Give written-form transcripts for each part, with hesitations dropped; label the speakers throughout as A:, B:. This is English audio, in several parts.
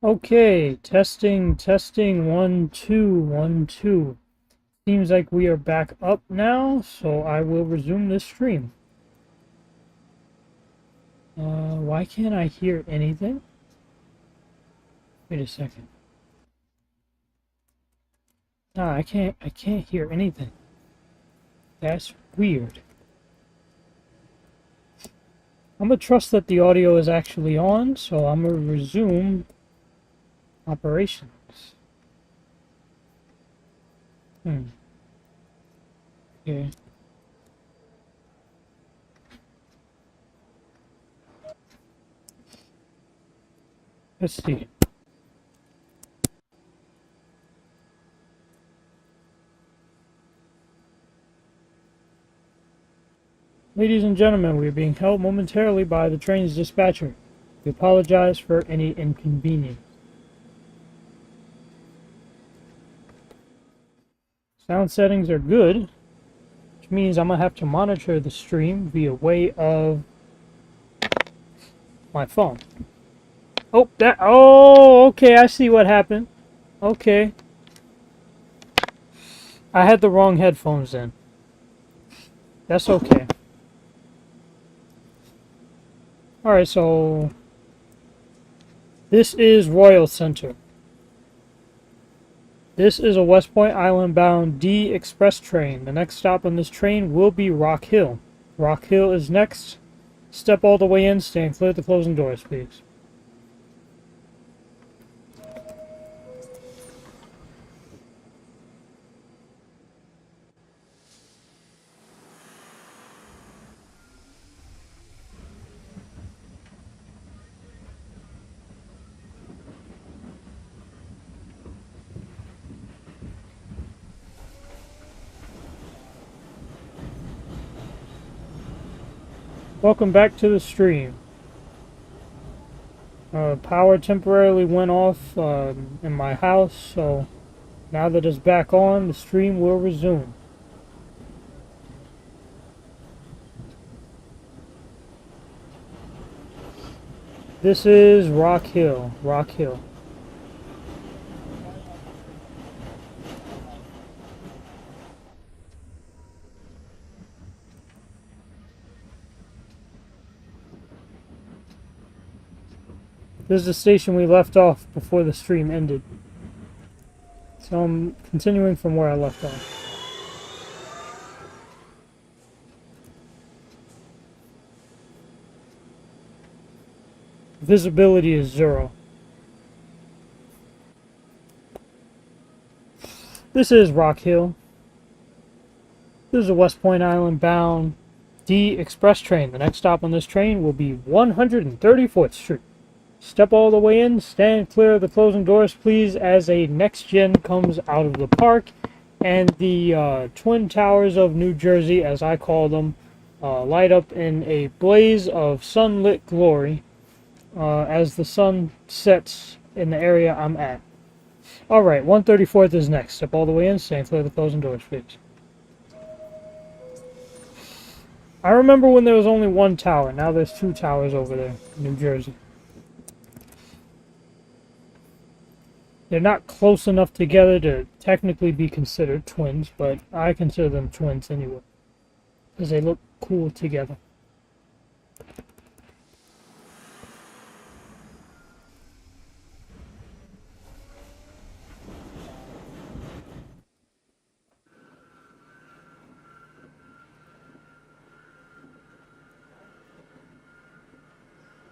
A: Okay, testing, 1 2 1 2. Seems like we are back up now, so I will resume this stream. Why can't I hear anything? Wait a second. Nah, I can't hear anything. That's weird. I'm gonna trust that the audio is actually on, so I'm gonna resume operations. Okay. Let's see. Ladies and gentlemen, we are being held momentarily by the train's dispatcher. We apologize for any inconvenience. Sound settings are good, which means I'm gonna have to monitor the stream via way of my phone. Oh, okay, I see what happened. Okay. I had the wrong headphones in. That's okay. Alright, so this is Royal Center. This is a West Point Island bound D express train. The next stop on this train will be Rock Hill. Rock Hill is next. Step all the way in, stand clear of the closing doors, please. Welcome back to the stream. Power temporarily went off in my house, so now that it's back on, the stream will resume. This is Rock Hill. Rock Hill. This is the station we left off before the stream ended. So I'm continuing from where I left off. Visibility is 0. This is Rock Hill. This is a West Point Island bound D express train. The next stop on this train will be 134th Street. Step all the way in, stand clear of the closing doors, please, as a next gen comes out of the park, and the Twin Towers of New Jersey, as I call them, light up in a blaze of sunlit glory as the sun sets in the area I'm at. Alright, 134th is next. Step all the way in, stand clear of the closing doors, please. I remember when there was only one tower. Now there's 2 towers over there in New Jersey. They're not close enough together to technically be considered twins, but I consider them twins anyway, because they look cool together.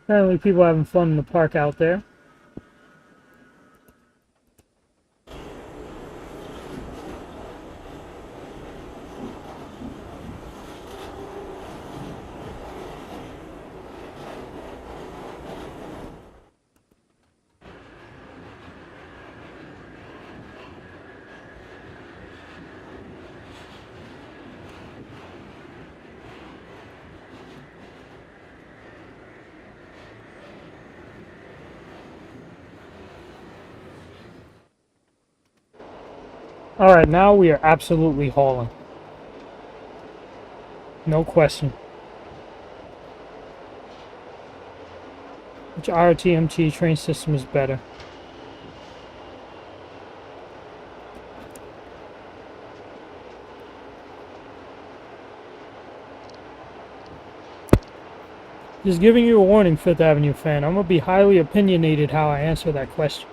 A: Apparently people are having fun in the park out there. Alright, now we are absolutely hauling. No question. Which RTMT train system is better? Just giving you a warning, Fifth Avenue fan. I'm gonna be highly opinionated how I answer that question.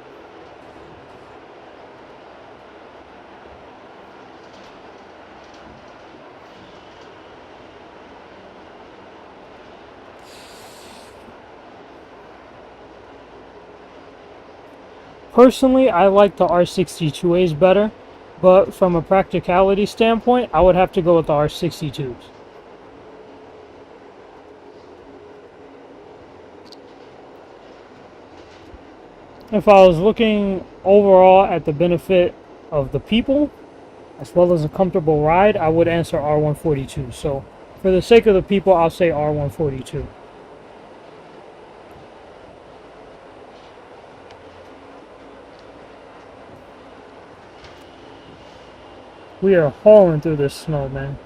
A: Personally, I like the R62As better, but from a practicality standpoint, I would have to go with the R62s. If I was looking overall at the benefit of the people, as well as a comfortable ride, I would answer R142. So, for the sake of the people, I'll say R142. We are hauling through this snow, man.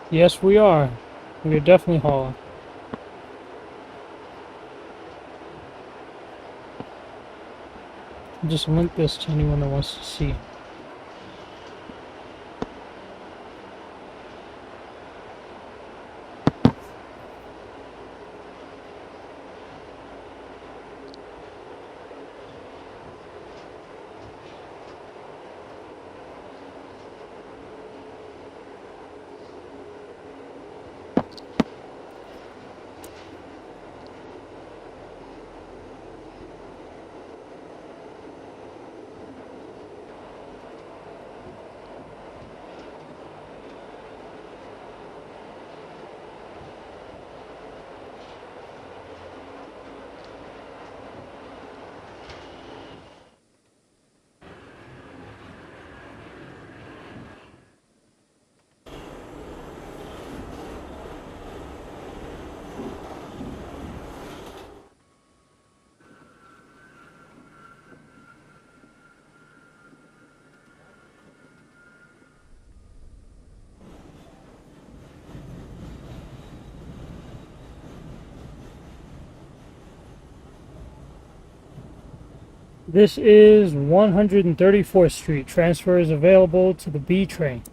A: Yes, we are. We are definitely hauling. Just link this to anyone that wants to see. This is 134th Street. Transfer is available to the B train.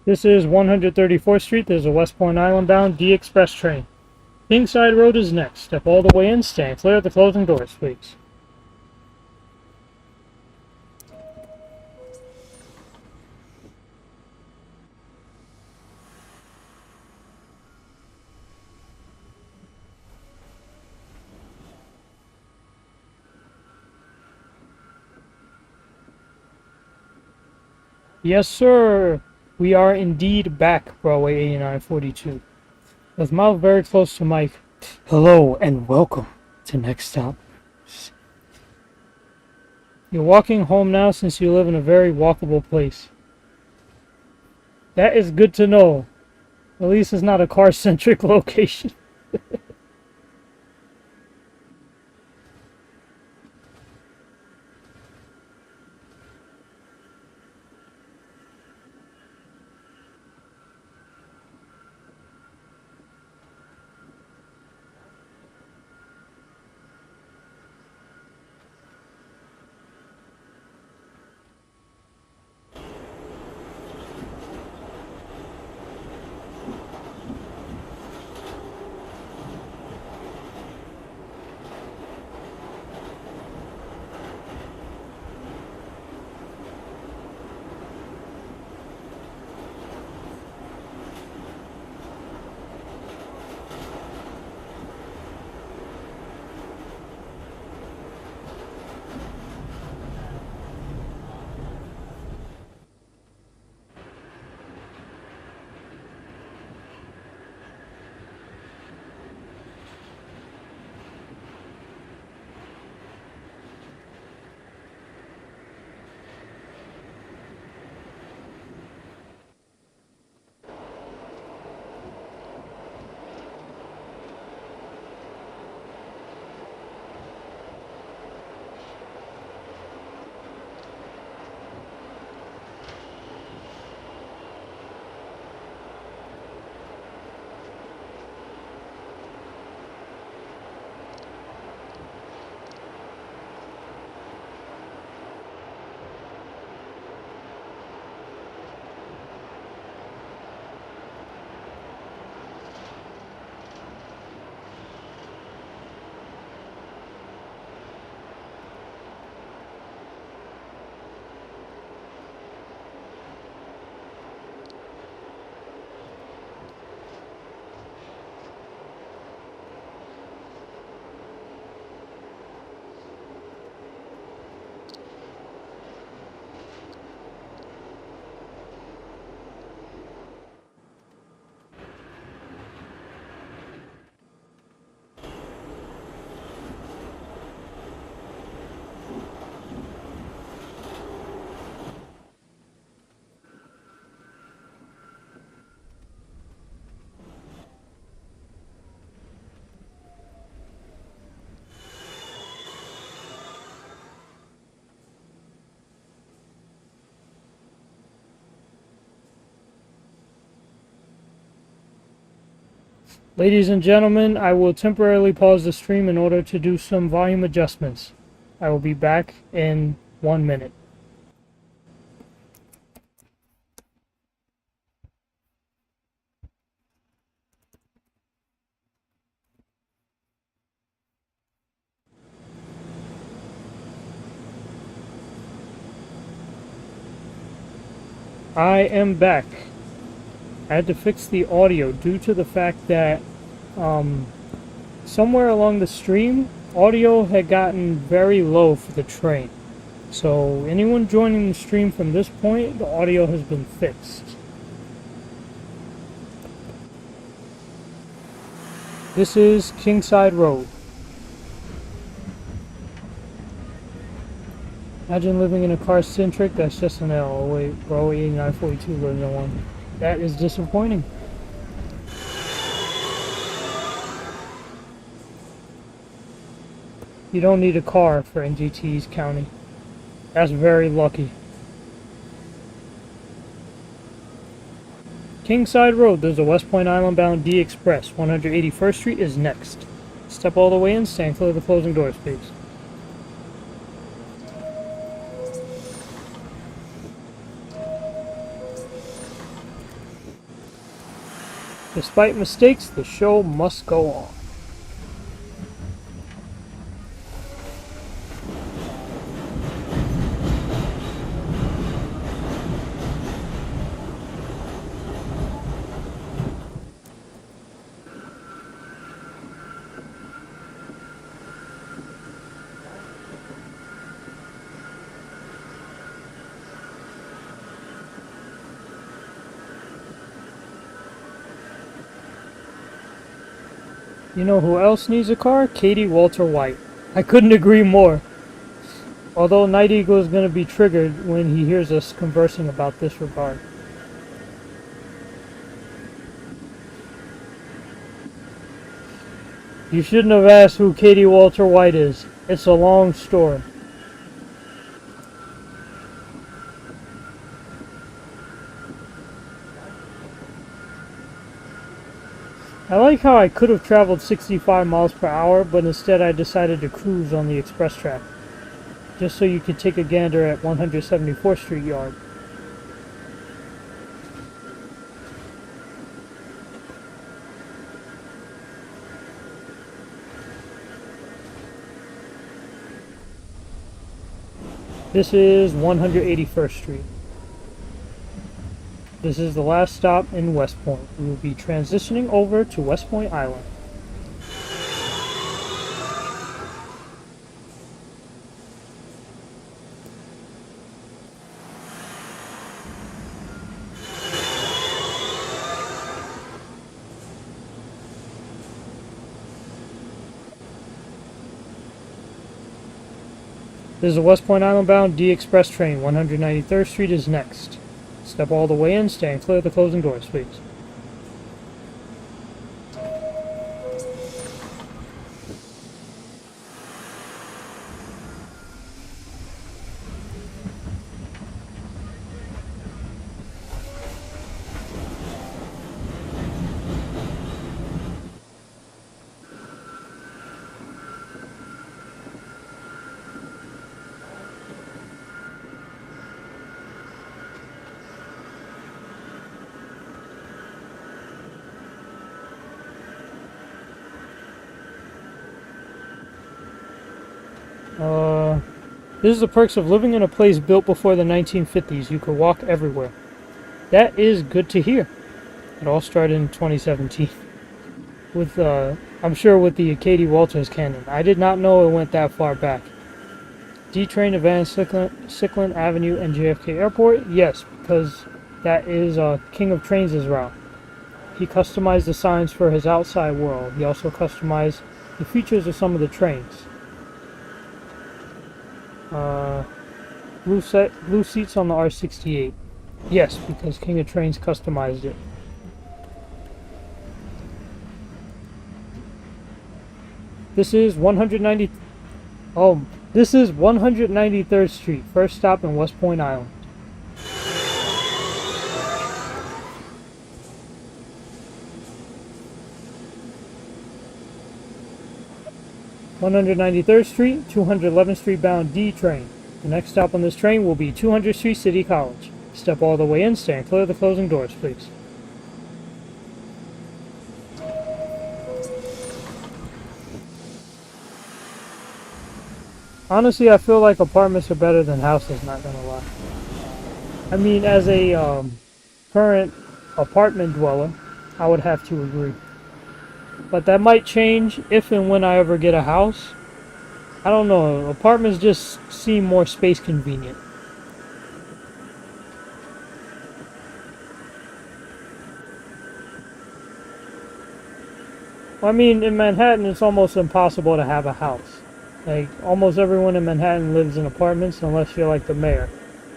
A: This is 134th Street. There's a West Point Island bound D Express train. Kingside Road is next. Step all the way in. Stand clear of the closing doors, please. Yes, sir. We are indeed back, Broadway 8942. With mouth very close to mic. Hello and welcome to Next Stop. You're walking home now since you live in a very walkable place. That is good to know. At least it's not a car-centric location. Ladies and gentlemen, I will temporarily pause the stream in order to do some volume adjustments. I will be back in 1 minute. I am back. I had to fix the audio due to the fact that somewhere along the stream, audio had gotten very low for the train. So anyone joining the stream from this point, the audio has been fixed. This is Kingside Road. Imagine living in a car-centric, that's just an L. Oh wait, bro, 8942 lives in one. That is disappointing. You don't need a car for NGT's county. That's very lucky. Kingside Road, there's a West Point Island bound D Express. 181st Street is next. Step all the way in, stand clear of the closing doors, please. Despite mistakes, the show must go on. You know who else needs a car? Katie Walter White. I couldn't agree more. Although Night Eagle is going to be triggered when he hears us conversing about this regard. You shouldn't have asked who Katie Walter White is. It's a long story. I like how I could have traveled 65 miles per hour, but instead I decided to cruise on the express track. Just so you could take a gander at 174th Street Yard. This is 181st Street. This is the last stop in West Point. We will be transitioning over to West Point Island. This is a West Point Island bound D Express train. 193rd Street is next. Step all the way in, stand clear of the closing doors, please. This is the perks of living in a place built before the 1950s. You could walk everywhere. That is good to hear. It all started in 2017. With, I'm sure with the Katie Walters canon. I did not know it went that far back. D-Train advanced Slicen Avenue and JFK Airport? Yes, because that is King of Trains' route. He customized the signs for his outside world. He also customized the features of some of the trains. Blue seats on the R68. Yes, because King of Trains customized it. This is 190. Oh, this is 193rd Street. First stop in West Point Island. 193rd Street, 211th Street bound D train. The next stop on this train will be 200th Street City College. Step all the way in, stand clear of the closing doors, please. Honestly, I feel like apartments are better than houses, not gonna lie. I mean, as a current apartment dweller, I would have to agree. But that might change if and when I ever get a house. I don't know, apartments just seem more space convenient. I mean, in Manhattan, it's almost impossible to have a house. Like, almost everyone in Manhattan lives in apartments unless you're like the mayor,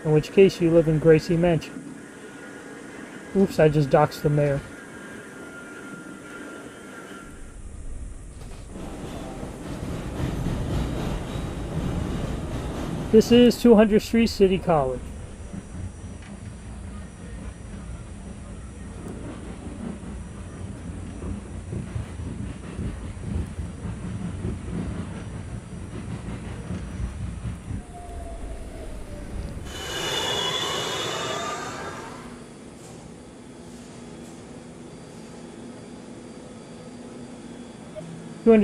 A: in which case you live in Gracie Mansion. Oops, I just doxed the mayor. This is 200th Street City College.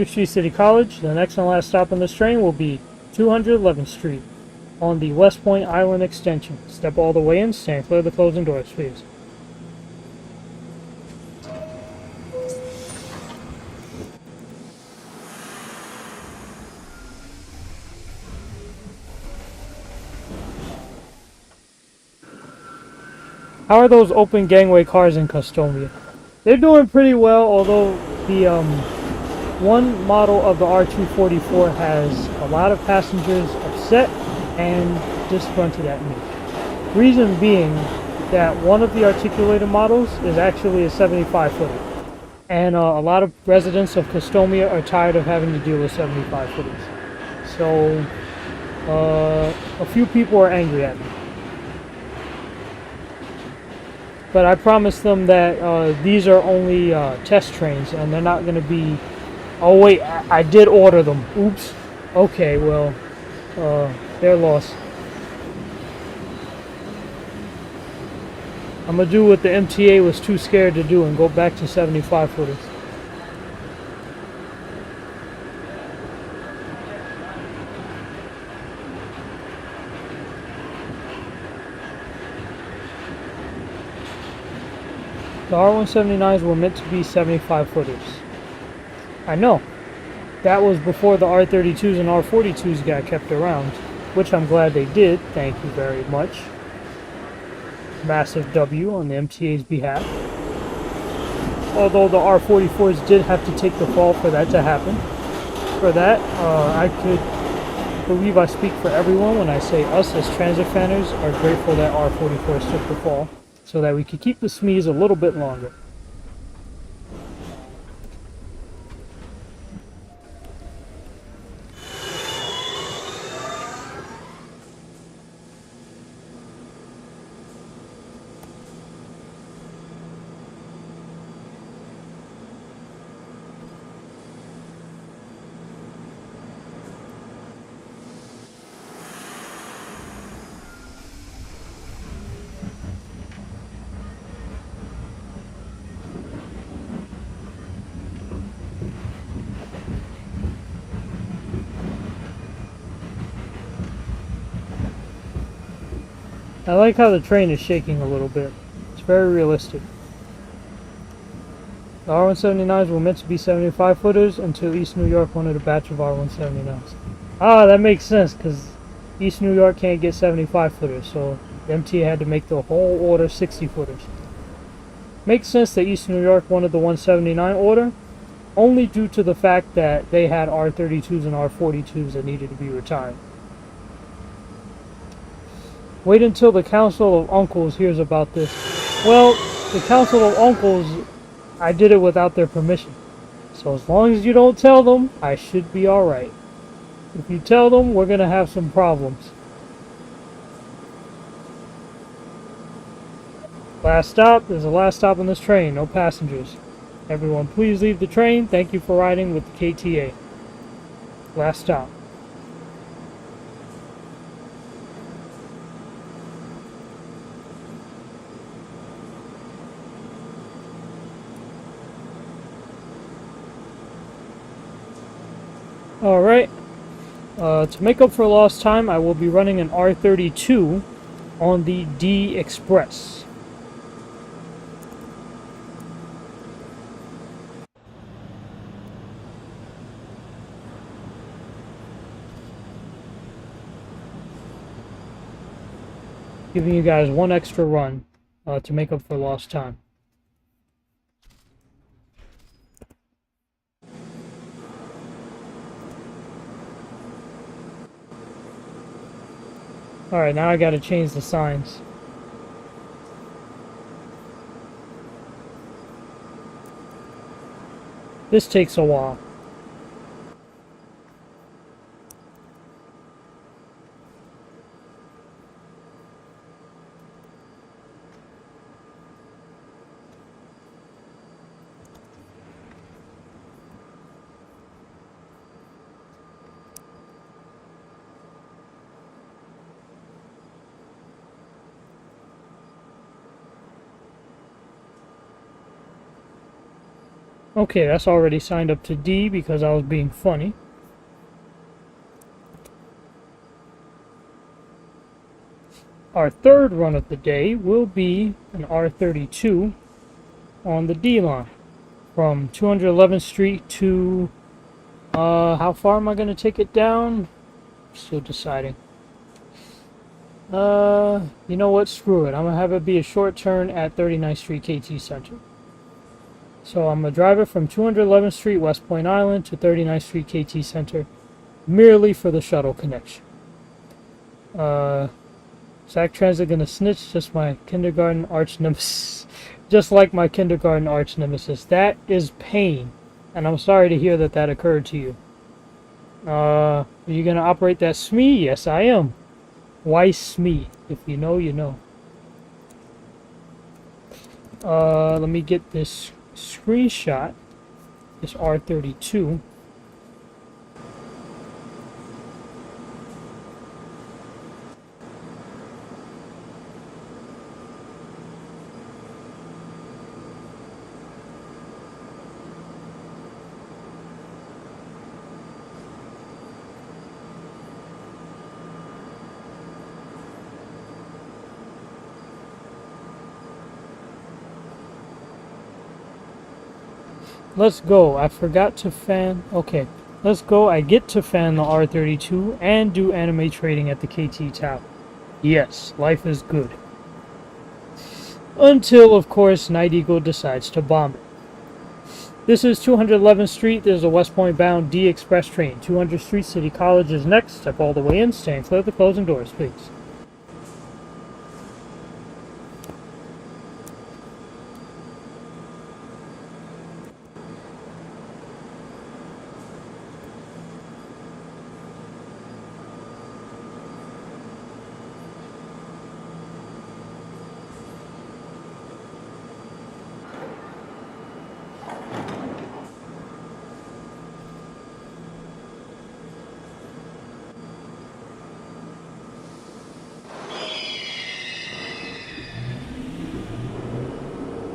A: Street City College. The next and last stop on this train will be 211th Street on the West Point Island extension. Step all the way in, stand clear of the closing doors, please. How are those open gangway cars in Custodia? They're doing pretty well, although the one model of the R244 has a lot of passengers upset and disgruntled at me. Reason being that one of the articulated models is actually a 75-footer. And a lot of residents of Custodia are tired of having to deal with 75-footers. So a few people are angry at me. But I promised them that these are only test trains and they're not going to be... Oh wait, I did order them. Oops. Okay, well, they're lost. I'm going to do what the MTA was too scared to do and go back to 75-footers. The R179s were meant to be 75-footers. I know. That was before the R32s and R42s got kept around, which I'm glad they did. Thank you very much. Massive W on the MTA's behalf. Although the R44s did have to take the fall for that to happen. For that, I could believe I speak for everyone when I say us as transit fanners are grateful that R44s took the fall, so that we could keep the SMEs a little bit longer. I like how the train is shaking a little bit. It's very realistic. The R179s were meant to be 75-footers until East New York wanted a batch of R179s. Ah, that makes sense, because East New York can't get 75-footers, so the MTA had to make the whole order 60-footers. Makes sense that East New York wanted the 179 order, only due to the fact that they had R32s and R42s that needed to be retired. Wait until the Council of Uncles hears about this. Well, the Council of Uncles, I did it without their permission. So as long as you don't tell them, I should be alright. If you tell them, we're going to have some problems. Last stop. There's the last stop on this train. No passengers. Everyone, please leave the train. Thank you for riding with the KTA. Last stop. Alright. To make up for lost time, I will be running an R32 on the D Express. Giving you guys one extra run to make up for lost time. Alright, now I gotta change the signs. This takes a while. Okay, that's already signed up to D because I was being funny. Our third run of the day will be an R32 on the D line from 211th Street to, how far am I going to take it down? Still deciding. You know what? Screw it. I'm going to have it be a short turn at 39th Street KT Center. So I'm going to drive it from 211th Street, West Point Island to 39th Street KT Center merely for the shuttle connection. Sac Transit gonna snitch, just my kindergarten arch nemesis. Just like my kindergarten arch nemesis. That is pain. And I'm sorry to hear that that occurred to you. Are you gonna operate that SME? Yes, I am. Why SME? If you know, you know. Let me get this screenshot. This R32. Let's go. I forgot to fan. Okay. Let's go. I get to fan the R32 and do anime trading at the KT Tower. Yes, life is good. Until, of course, Night Eagle decides to bomb it. This is 211th Street. There's a West Point bound D Express train. 200th Street City College is next. Step all the way in. Stand clear of the closing doors, please.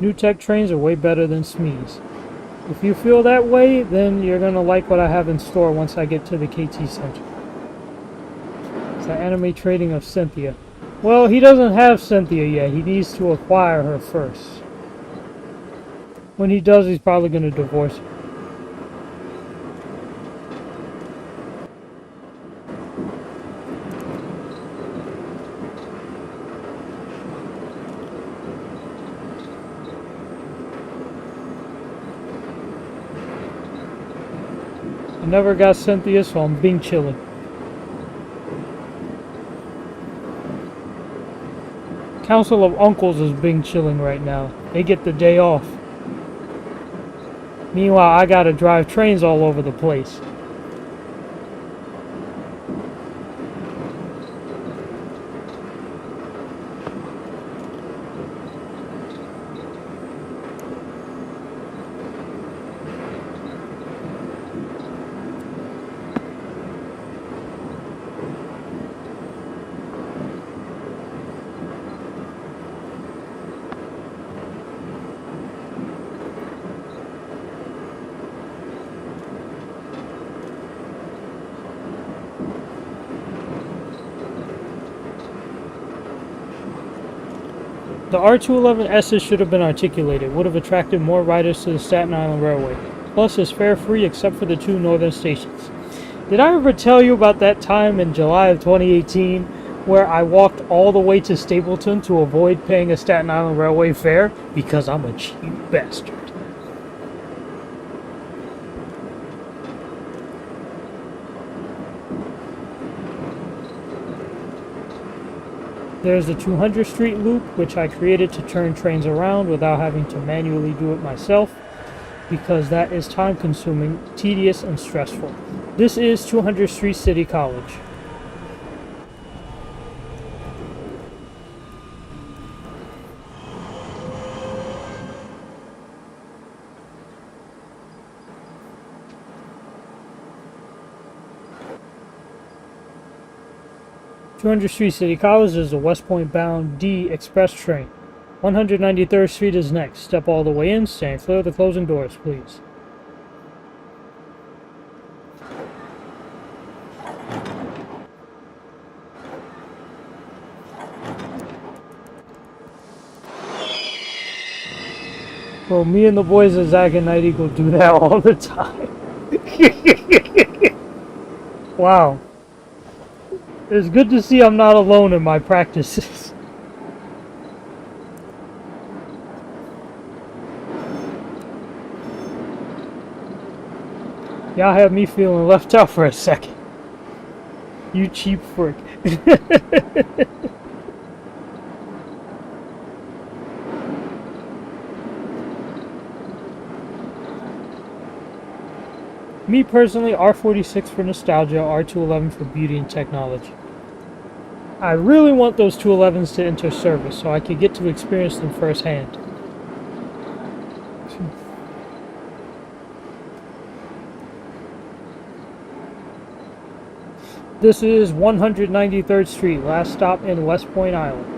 A: New tech trains are way better than SMEs. If you feel that way, then you're going to like what I have in store once I get to the KT Center. It's the anime trading of Cynthia. Well, he doesn't have Cynthia yet. He needs to acquire her first. When he does, he's probably going to divorce her. I never got Cynthia, so I'm being chilly. Council of Uncles is being chilling right now. They get the day off. Meanwhile, I gotta drive trains all over the place. The R211S's should have been articulated, would have attracted more riders to the Staten Island Railway. Plus, it's fare-free except for the 2 northern stations. Did I ever tell you about that time in July of 2018 where I walked all the way to Stapleton to avoid paying a Staten Island Railway fare? Because I'm a cheap bastard. There's the 200th Street loop, which I created to turn trains around without having to manually do it myself, because that is time consuming, tedious, and stressful. This is 200th Street City College. Street City College is a West Point bound D express train. 193rd Street is next. Step all the way in, stand clear of the closing doors, please. Bro, me and the boys at Zach and Night Eagle do that all the time. Wow. It's good to see I'm not alone in my practices. Y'all have me feeling left out for a second. You cheap frick. Me personally, R46 for nostalgia, R211 for beauty and technology. I really want those 211s to enter service so I could get to experience them firsthand. This is 193rd Street, last stop in West Point Island.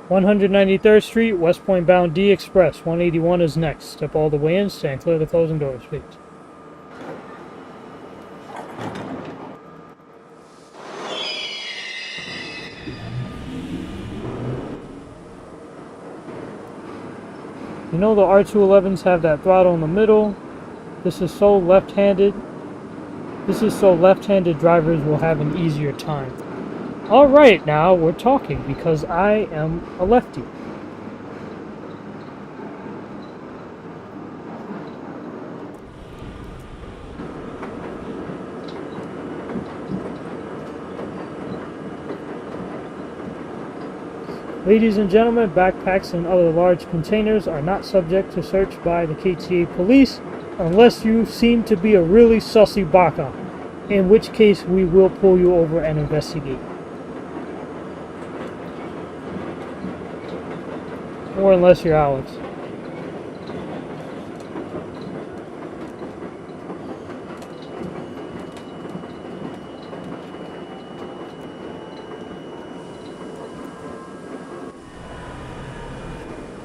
A: One 193rd Street, West Point bound D Express. 181 is next. Step all the way in, stand clear of the closing doors, please. You know the R211s have that throttle in the middle. This is so left-handed. This is so left-handed drivers will have an easier time. Alright, now we're talking because I am a lefty. Ladies and gentlemen, backpacks and other large containers are not subject to search by the KTA police unless you seem to be a really sussy baka, in which case we will pull you over and investigate. Or unless you're Alex.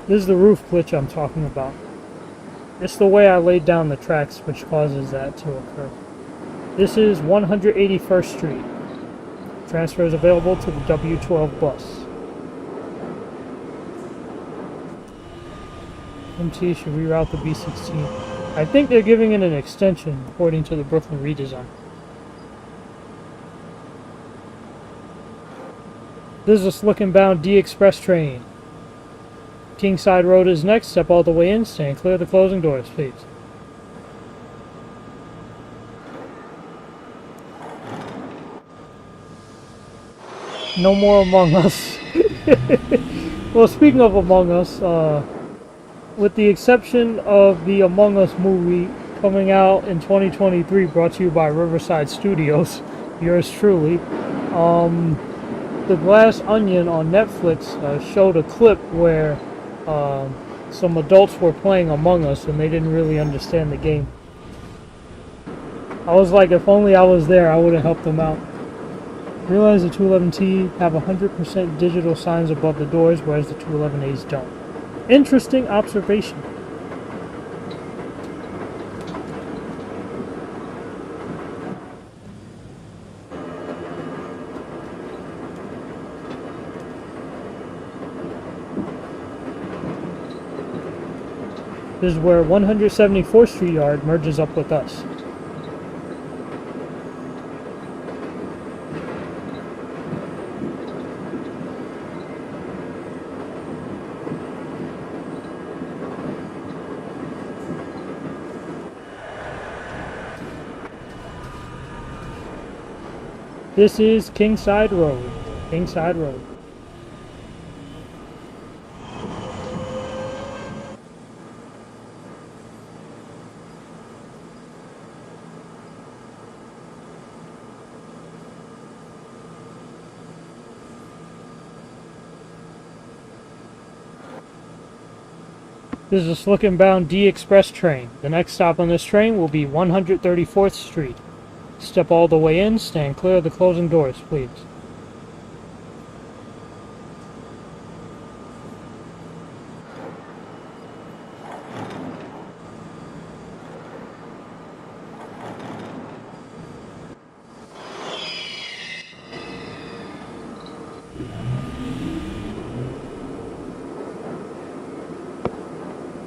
A: This is the roof glitch I'm talking about. It's the way I laid down the tracks which causes that to occur. This is 181st Street. Transfer is available to the W12 bus. MT should reroute the B16. I think they're giving it an extension according to the Brooklyn redesign. This is a Slicen bound D Express train. Kingside Road is next. Step all the way in. Stand clear of the closing doors, please. No more Among Us. Well, speaking of Among Us, with the exception of the Among Us movie coming out in 2023, brought to you by Riverside Studios, yours truly, The Glass Onion on Netflix showed a clip where some adults were playing Among Us and they didn't really understand the game. I was like, if only I was there, I would have helped them out. Realize the 211T have 100% digital signs above the doors, whereas the 211As don't. Interesting observation. This is where 174th Street Yard merges up with us. This is Kingside Road. Kingside Road. This is a Slicen bound D Express train. The next stop on this train will be 134th Street. Step all the way in, stand clear of the closing doors, please.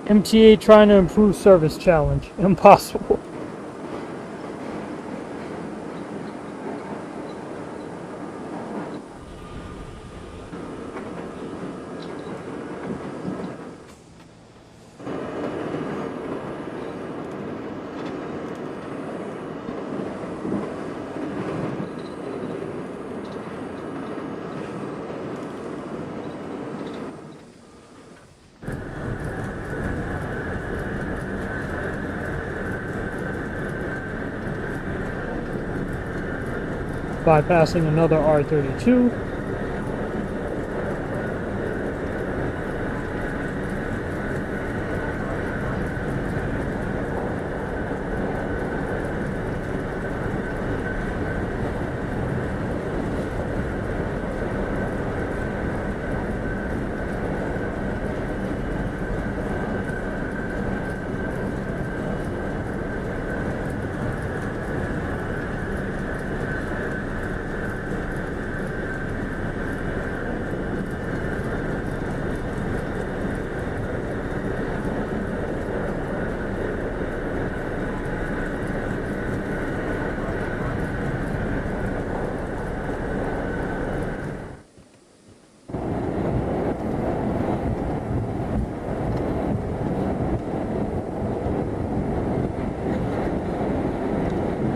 A: MTA trying to improve service challenge. Impossible. Bypassing another R32.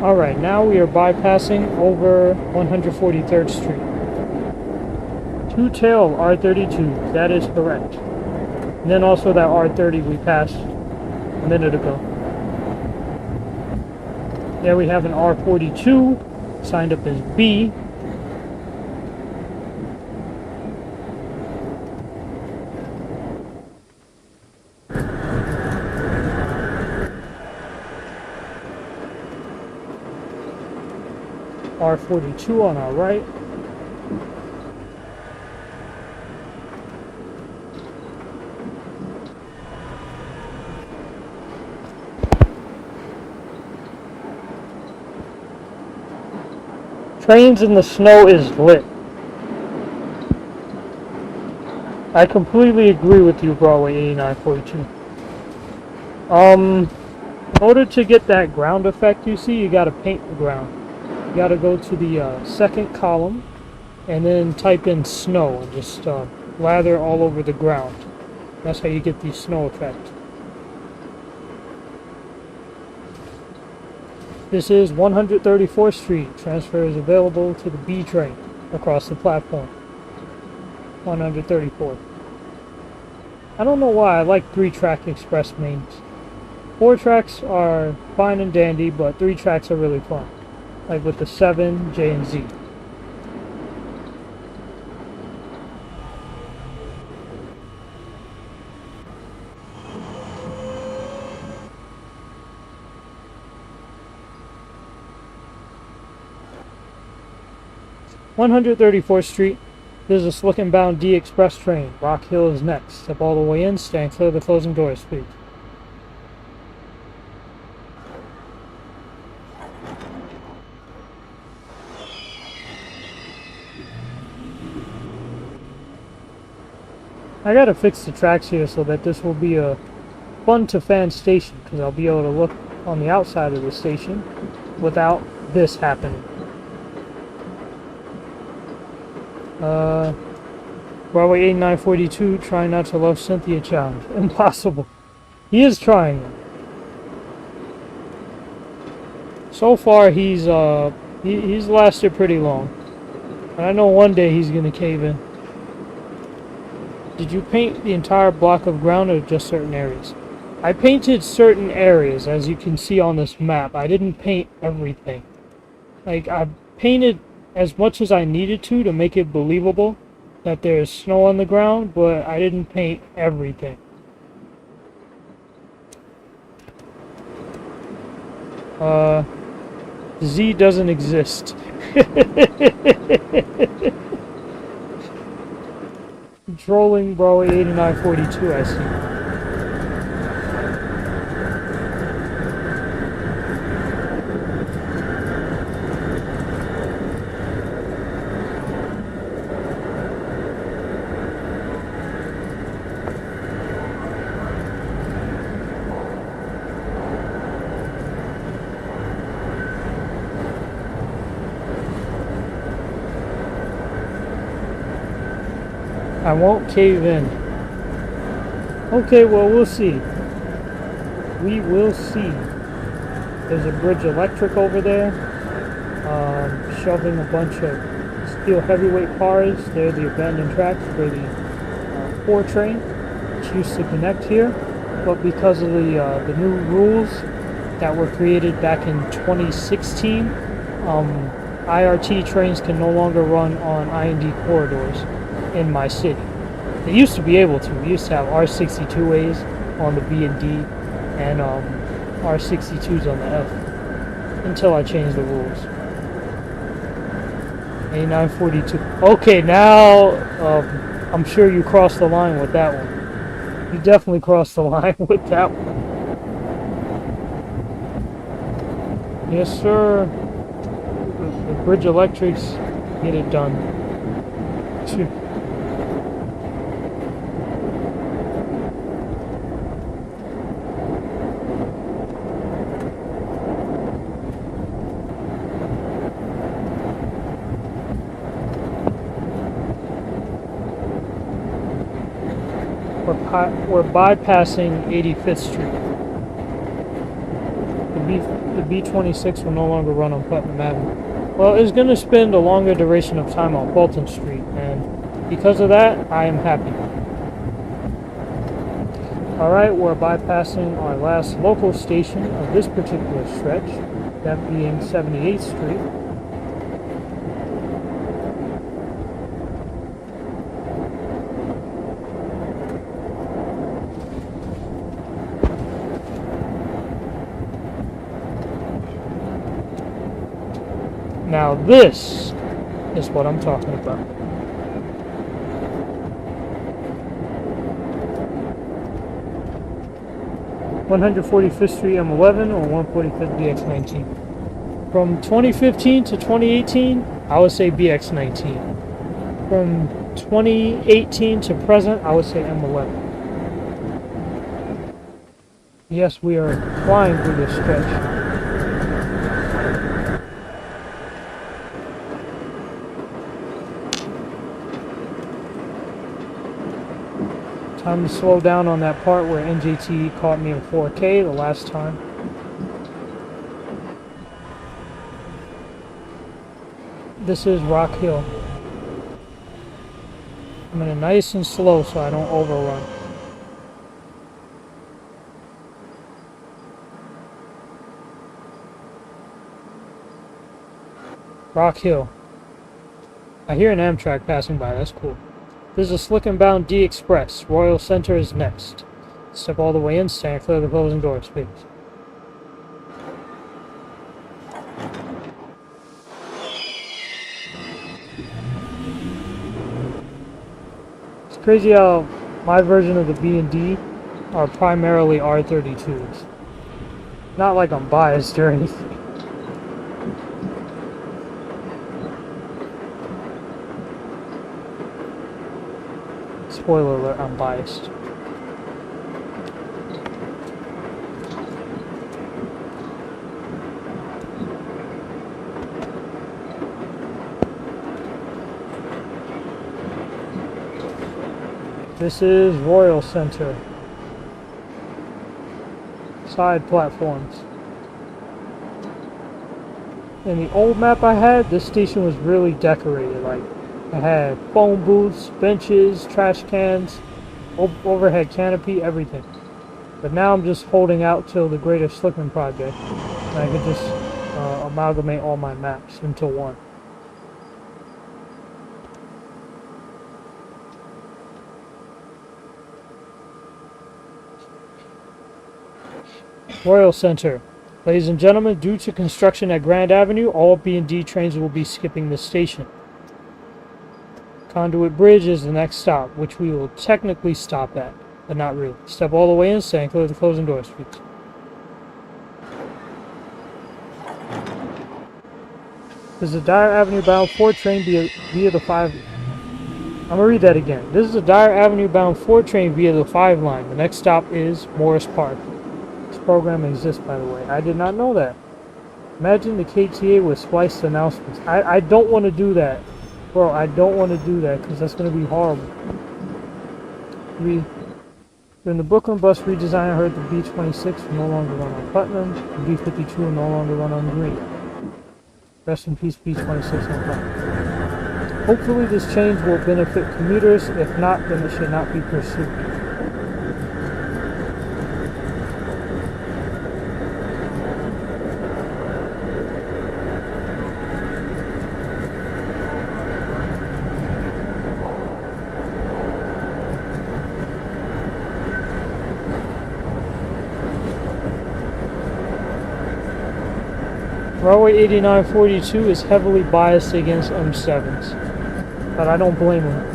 A: Alright, now we are bypassing over 143rd Street. Two-tail R32, that is correct. And then also that R30 we passed a minute ago. There we have an R42, signed up as B. R42 on our right. Trains in the snow is lit. I completely agree with you, Broadway 8942. In order to get that ground effect you see, you gotta paint the ground. You gotta go to the second column and then type in snow and just lather all over the ground. That's how you get the snow effect. This is 134th Street. Transfer is available to the B train across the platform. 134th. I don't know why I like 3-track express mains. 4 tracks are fine and dandy, but 3 tracks are really fun. Like with the 7, J, and Z. 134th Street. There's a Slicen bound D Express train. Rock Hill is next. Step all the way in. Stand clear of the closing doors, please. I gotta fix the tracks here so that this will be a fun to fan station, because I'll be able to look on the outside of the station without this happening. Broadway 8942, trying not to love Cynthia challenge. Impossible. He is trying it. So far he's lasted pretty long. And I know one day he's gonna cave in. Did you paint the entire block of ground or just certain areas? I painted certain areas, as you can see on this map. I didn't paint everything. Like, I painted as much as I needed to make it believable that there's snow on the ground, but I didn't paint everything. Z doesn't exist. Controlling Broadway 8942, I see. I won't cave in. Okay, well, we'll see. We will see. There's a bridge electric over there. Shoving a bunch of steel heavyweight cars. They're the abandoned tracks for the 4 train, which used to connect here. But because of the new rules that were created back in 2016, IRT trains can no longer run on I&D corridors in my city. They used to be able to. We used to have R62As on the B and D and R62s on the F until I changed the rules. A942. Okay, now I'm sure you crossed the line with that one. You definitely crossed the line with that one. Yes, sir. The bridge electrics get it done. We're bypassing 85th Street. The B26 will no longer run on Putnam Avenue. Well, it's going to spend a longer duration of time on Fulton Street, and because of that, I am happy. Alright, we're bypassing our last local station of this particular stretch, that being 78th Street. Now this is what I'm talking about. (145th Street M11 or 145th BX19). From 2015 to 2018, I would say BX19. From 2018 to present, I would say M11. Yes, we are flying through this stretch. Time to slow down on that part where NJT caught me in 4K the last time. This is Rock Hill. I'm in a nice and slow so I don't overrun. Rock Hill. I hear an Amtrak passing by, that's cool. This is a Slicen bound D Express. Royal Center is next. Step all the way in, stand clear of the closing doors, please. crazy how my version of the B&D are primarily R32s. Not like I'm biased or anything. Spoiler alert, I'm biased. This is Royal Center. Side platforms. In the old map I had, this station was really decorated. Like, I had phone booths, benches, trash cans, overhead canopy, everything. But now I'm just holding out till the Greater Slicen project, and I can just amalgamate all my maps into one. Royal Center. Ladies and gentlemen, due to construction at Grand Avenue, all B&D trains will be skipping this station. Conduit Bridge is the next stop, which we will technically stop at, but not really. Step all the way in, stand clear of the closing doors, please. This is a Dyer Avenue bound 4 train via the 5. I'm gonna read that again. This is a Dyer Avenue bound 4 train via the 5 line. The next stop is Morris Park. This program exists, by the way. I did not know that. Imagine the KTA with spliced announcements. I don't want to do that. Bro, I don't want to do that because that's going to be horrible. During the Brooklyn bus redesign, I heard the B-26 will no longer run on Putnam. The B-52 will no longer run on Green. Rest in peace, B-26 on Putnam. Hopefully this change will benefit commuters. If not, then it should not be pursued. Railway 8942 is heavily biased against M7s, but I don't blame him.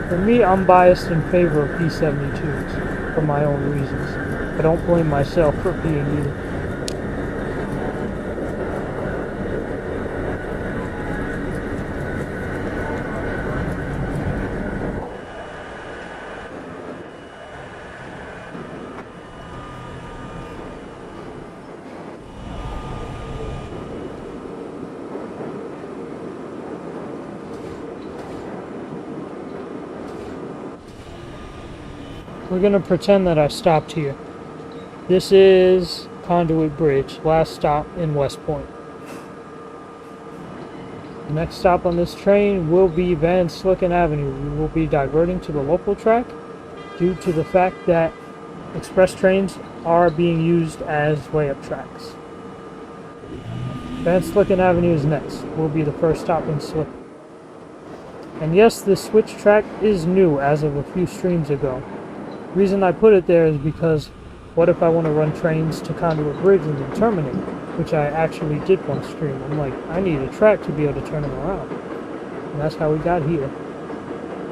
A: For me, I'm biased in favor of P72s for my own reasons. I don't blame myself for being either. We're going to pretend that I stopped here. This is Conduit Bridge, last stop in West Point. The next stop on this train will be Van Slicen Avenue. We will be diverting to the local track due to the fact that express trains are being used as layup tracks. Van Slicen Avenue is next. Will be the first stop in Slicen. And yes, this switch track is new as of a few streams ago. The reason I put it there is because what if I want to run trains to Conduit Bridge and then terminate, which I actually did one stream. I'm like, I need a track to be able to turn them around. And that's how we got here.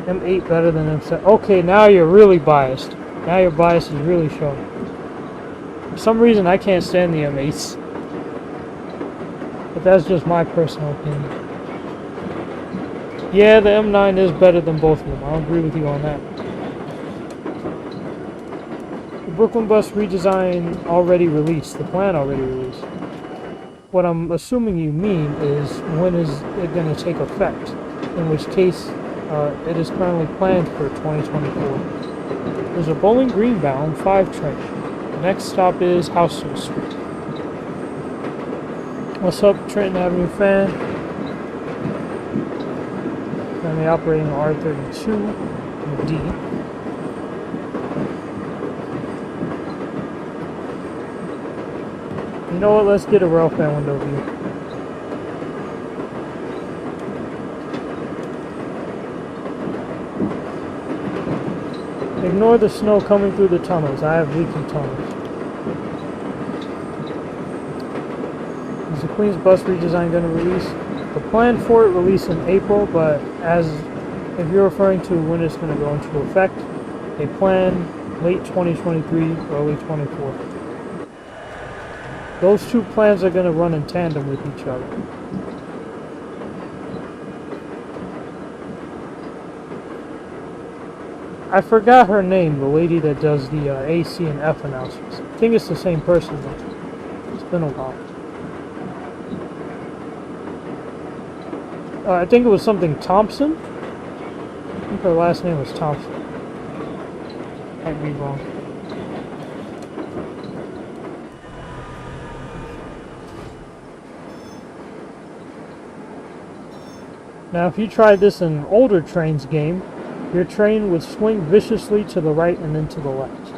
A: M8 better than M7. Okay, now you're really biased. Now your bias is really showing. For some reason, I can't stand the M8s. But that's just my personal opinion. Yeah, the M9 is better than both of them. I'll agree with you on that. The Brooklyn bus redesign already released. The plan already released. What I'm assuming you mean is when is it going to take effect? In which case, it is currently planned for 2024. There's a Bowling Green bound 5 train. The next stop is Houston Street. What's up, Trenton Avenue fan? Currently operating R32 and D. You know what? Let's get a rail fan window view. Ignore the snow coming through the tunnels. I have leaking tunnels. Is the Queens bus redesign going to release? The plan for it released in April, but as if you're referring to when it's going to go into effect, they plan late 2023, early 24. Those two plans are going to run in tandem with each other. I forgot her name, the lady that does the AC and F announcements. I think it's the same person though. It's been a while. I think it was something Thompson. I think her last name was Thompson. Might be wrong. Now, if you tried this in an older trains game, your train would swing viciously to the right and then to the left.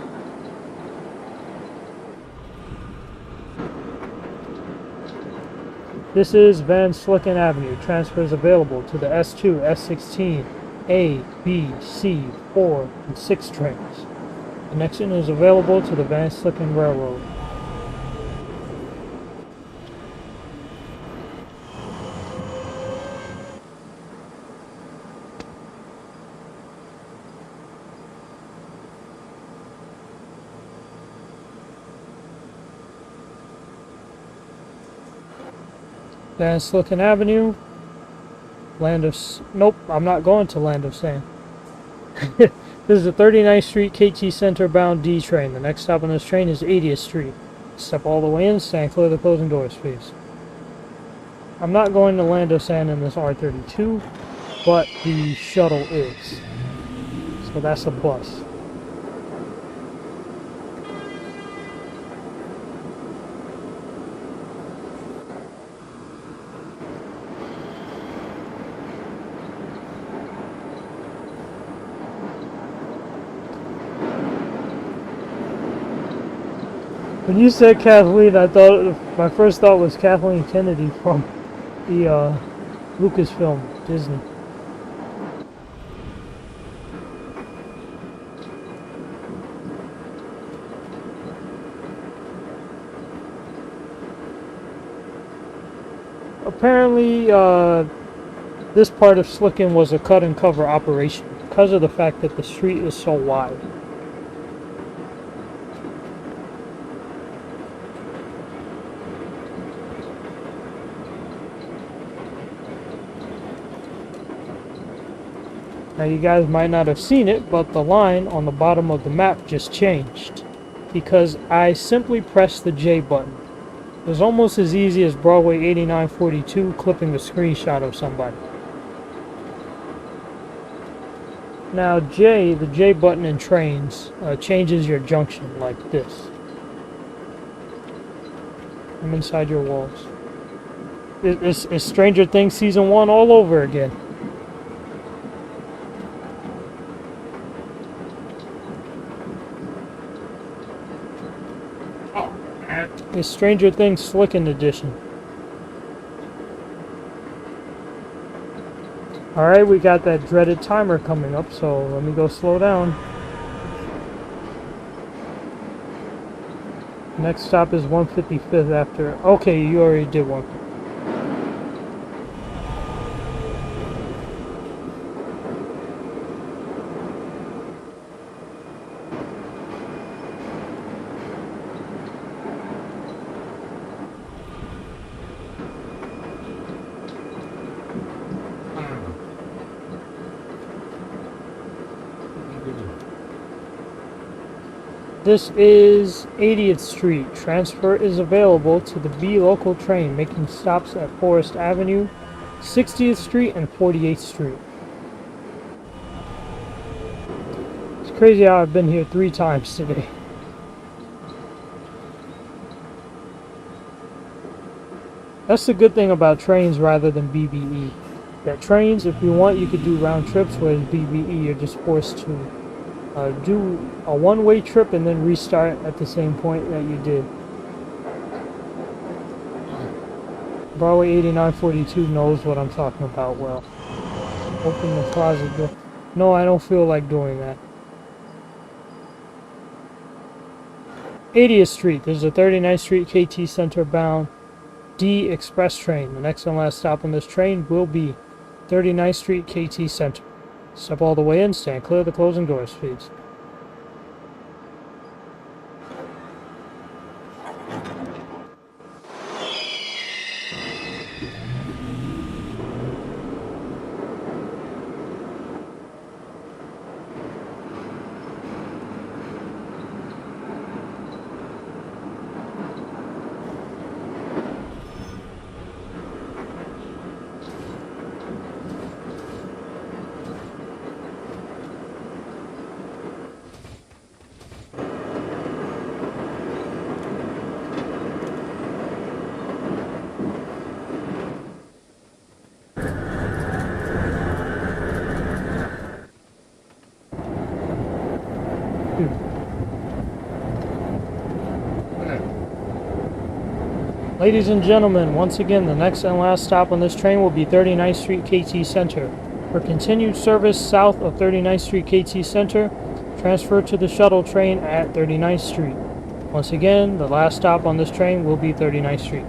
A: This is Van Slicen Avenue. Transfers available to the S2, S16, A, B, C, 4, and 6 trains. Connection is available to the Van Slicen Railroad. Van Slicen Avenue, Land of... Nope, I'm not going to Land of Sand. This is the 39th Street KT Center bound D train. The next stop on this train is 80th Street. Step all the way in, stand clear of the closing doors, please. I'm not going to Land of Sand in this R32, but the shuttle is. So that's a bus. When you said Kathleen, I thought my first thought was Kathleen Kennedy from the Lucasfilm Disney. Apparently, this part of Slicen was a cut and cover operation because of the fact that the street is so wide. Now you guys might not have seen it, but the line on the bottom of the map just changed because I simply pressed the J button. It was almost as easy as Broadway 8942 clipping a screenshot of somebody. Now the J button in trains changes your junction like this. I'm inside your walls. It's Stranger Things Season 1 all over again. It's Stranger Things Slicen edition. Alright, we got that dreaded timer coming up, so let me go slow down. Next stop is 155th after... Okay, you already did one. This is 80th Street. Transfer is available to the B local train, making stops at Forest Avenue, 60th Street, and 48th Street. It's crazy how I've been here 3 times today. That's the good thing about trains rather than BBE. That trains, if you want, you could do round trips, whereas BBE, you're just forced to do a one-way trip and then restart at the same point that you did. Broadway 8942 knows what I'm talking about well. Open the closet door. No, I don't feel like doing that. 80th Street. There's a 39th Street KT Center bound D express train. The next and last stop on this train will be 39th Street KT Center. Step all the way in, stand clear of the closing doors, please. Ladies and gentlemen, once again, the next and last stop on this train will be 39th Street KT Center. For continued service south of 39th Street KT Center, transfer to the shuttle train at 39th Street. Once again, the last stop on this train will be 39th Street.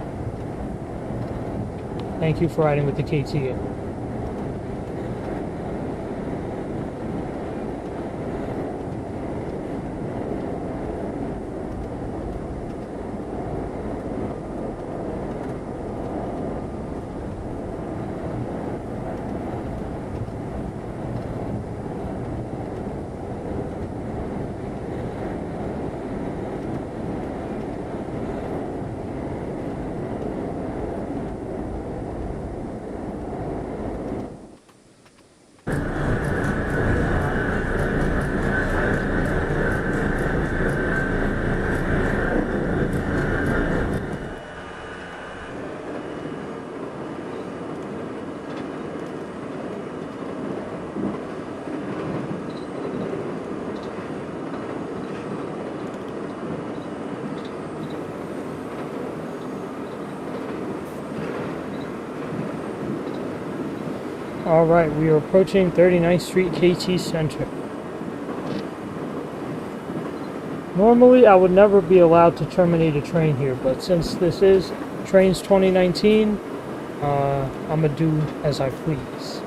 A: Thank you for riding with the KTA. Alright, we are approaching 39th Street KT Center. Normally, I would never be allowed to terminate a train here, but since this is Trains 2019, I'm gonna do as I please.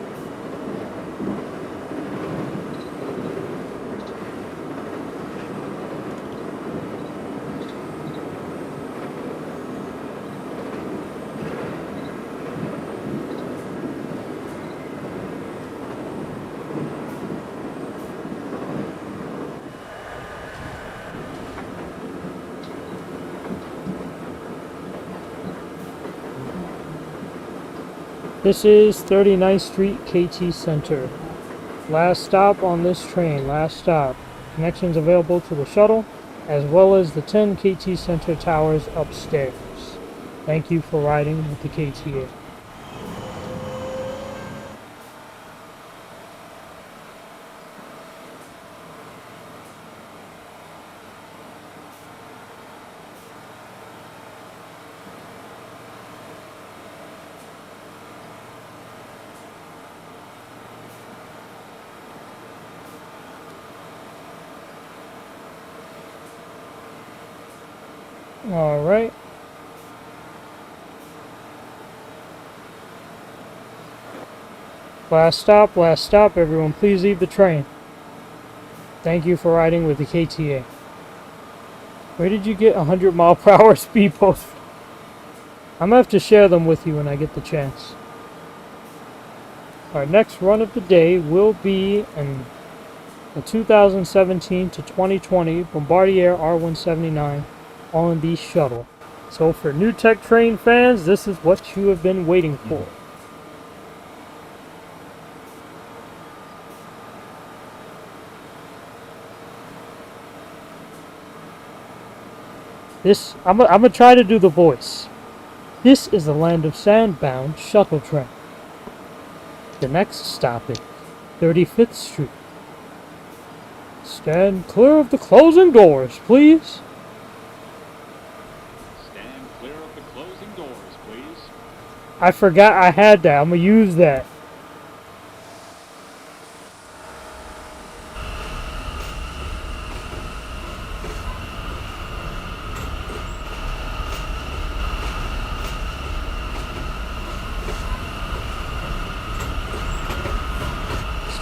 A: This is 39th Street KT Center. Last stop on this train, last stop. Connections available to the shuttle, as well as the 10 KT Center towers upstairs. Thank you for riding with the KTA. Alright. Last stop, everyone please leave the train. Thank you for riding with the KTA. Where did you get 100-mile-per-hour speed posts? I'm gonna have to share them with you when I get the chance. Our next run of the day will be in the 2017 to 2020 Bombardier R179 R&B Shuttle. So for new tech train fans, this is what you have been waiting for. I'm gonna try to do the voice. This is the land of sandbound shuttle train. The next stop is 35th Street. Stand clear of the closing doors, please. I forgot I had that. I'm gonna use that.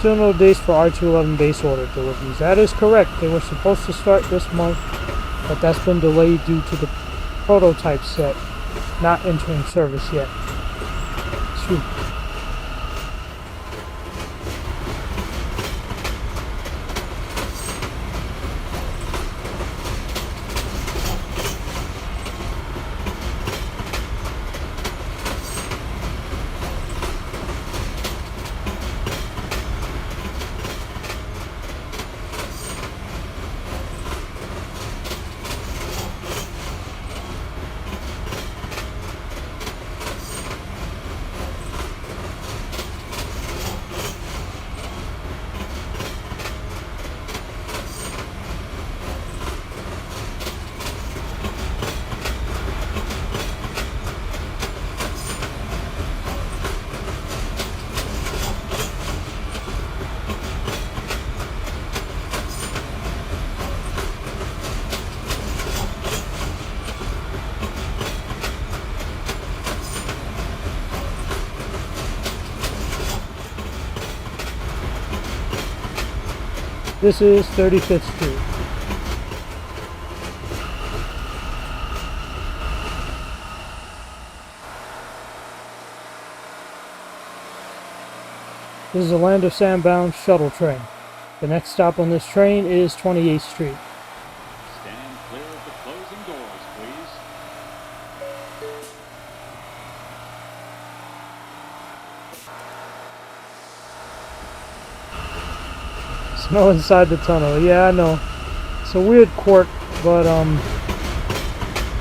A: still no dates for R211 base order deliveries. That is correct. They were supposed to start this month, but that's been delayed due to the prototype set not entering service yet. Shoot. This is 35th Street. This is a Land of Sand-bound shuttle train. The next stop on this train is 28th Street.
B: Stand clear of the closing doors, please.
A: Snow inside the tunnel. Yeah, I know. It's a weird quirk, but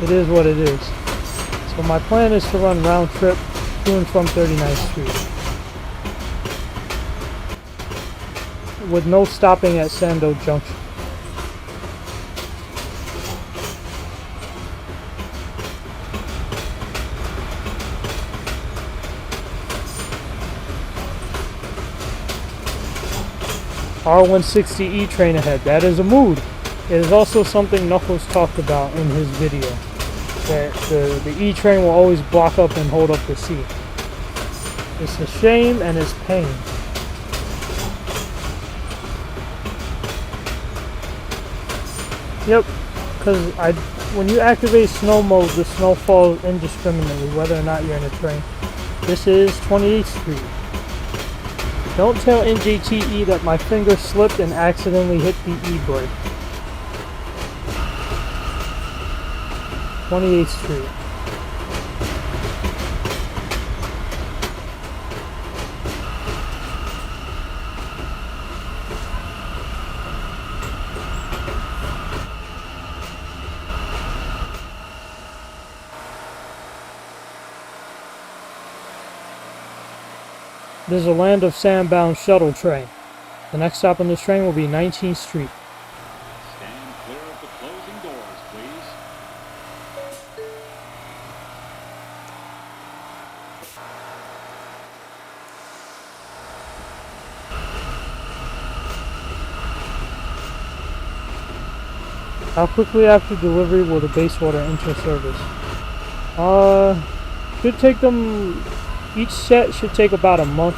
A: it is what it is. So my plan is to run round trip to and from 39th Street, with no stopping at Sando Junction. R160E train ahead. That is a mood. It is also something Knuckles talked about in his video, that the E train will always block up and hold up the C. It's a shame and it's pain. Yep, because when you activate snow mode, the snow falls indiscriminately, whether or not you're in a train. This is 28th Street. Don't tell NJTE that my finger slipped and accidentally hit the E-brake. 28th Street. This is a Land of Sand-bound shuttle train. The next stop on this train will be 19th Street.
B: Stand clear of the closing doors, please.
A: How quickly after delivery will the base order enter service? Should take them... Each set should take about a month.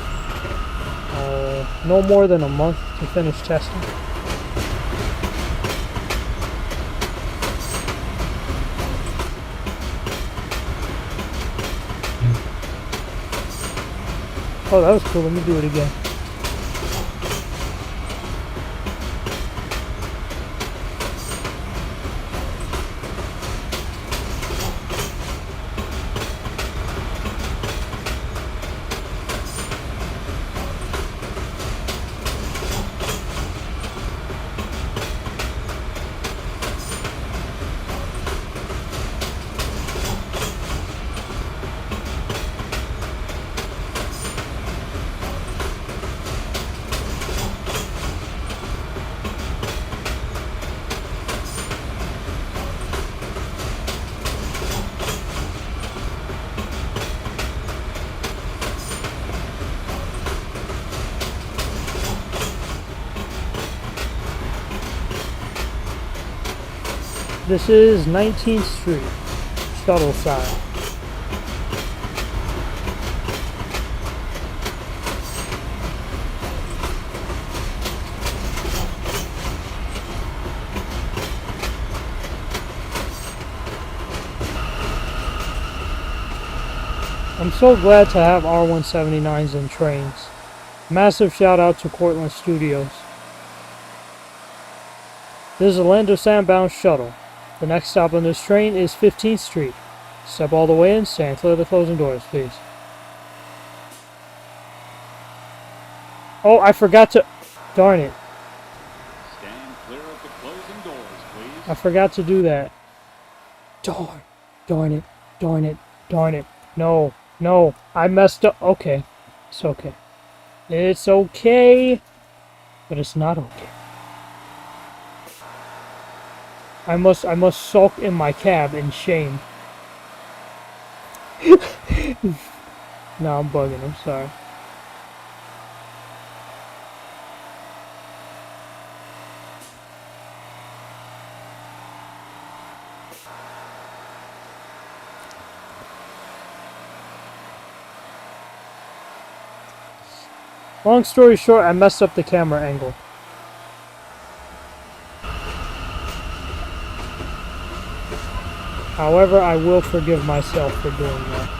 A: No more than a month to finish testing. Oh, that was cool. Let me do it again. This is 19th Street, Shuttle side. I'm so glad to have R179s in trains. Massive shout out to Cortland Studios. This is a Land of Sandbound shuttle. The next stop on this train is 15th Street. Step all the way in, stand clear of the closing doors, please. Oh, I forgot to... Darn it.
B: Stand clear of the closing doors, please.
A: I forgot to do that. Darn it. Darn it. Darn it. No. No. I messed up. Okay. It's okay. It's okay. But it's not okay. I must sulk in my cab in shame. No, I'm bugging. I'm sorry. Long story short, I messed up the camera angle. However, I will forgive myself for doing that.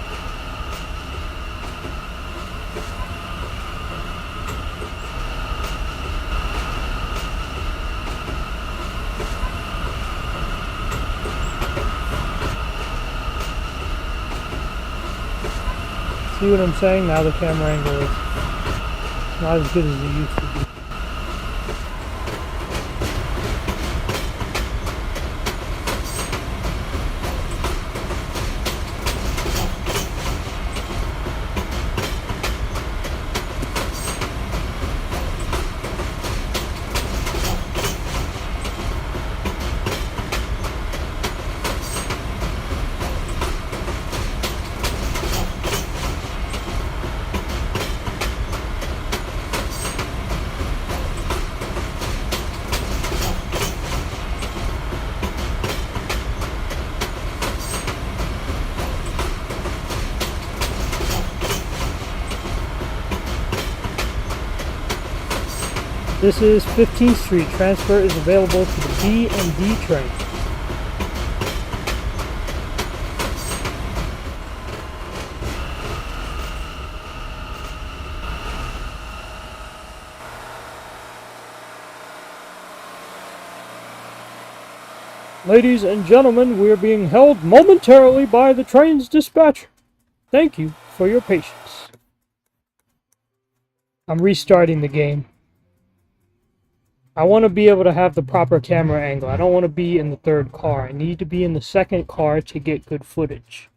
A: See what I'm saying? Now the camera angle is not as good as it used to be. This is 15th Street. Transfer is available to the B and D train. Ladies and gentlemen, we are being held momentarily by the train's dispatcher. Thank you for your patience. I'm restarting the game. I want to be able to have the proper camera angle. I don't want to be in the third car. I need to be in the second car to get good footage.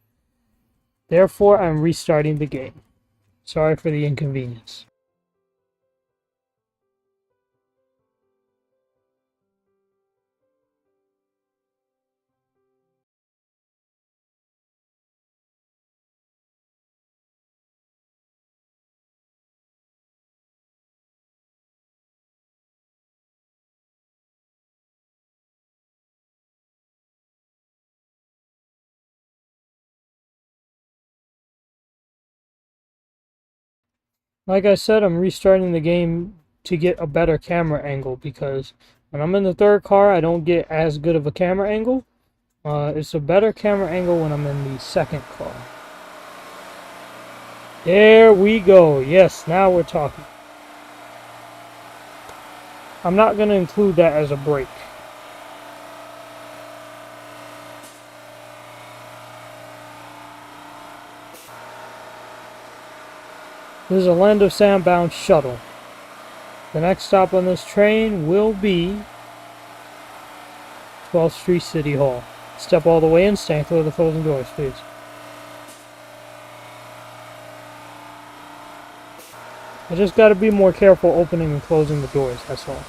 A: Therefore, I'm restarting the game. Sorry for the inconvenience. Like I said, I'm restarting the game to get a better camera angle because when I'm in the third car, I don't get as good of a camera angle. It's a better camera angle when I'm in the second car. There we go. Yes, now we're talking. I'm not going to include that as a break. This is a Land of Sandbound shuttle. The next stop on this train will be 12th Street City Hall. Step all the way in, stand clear of the closing doors, please. I just gotta be more careful opening and closing the doors, that's all.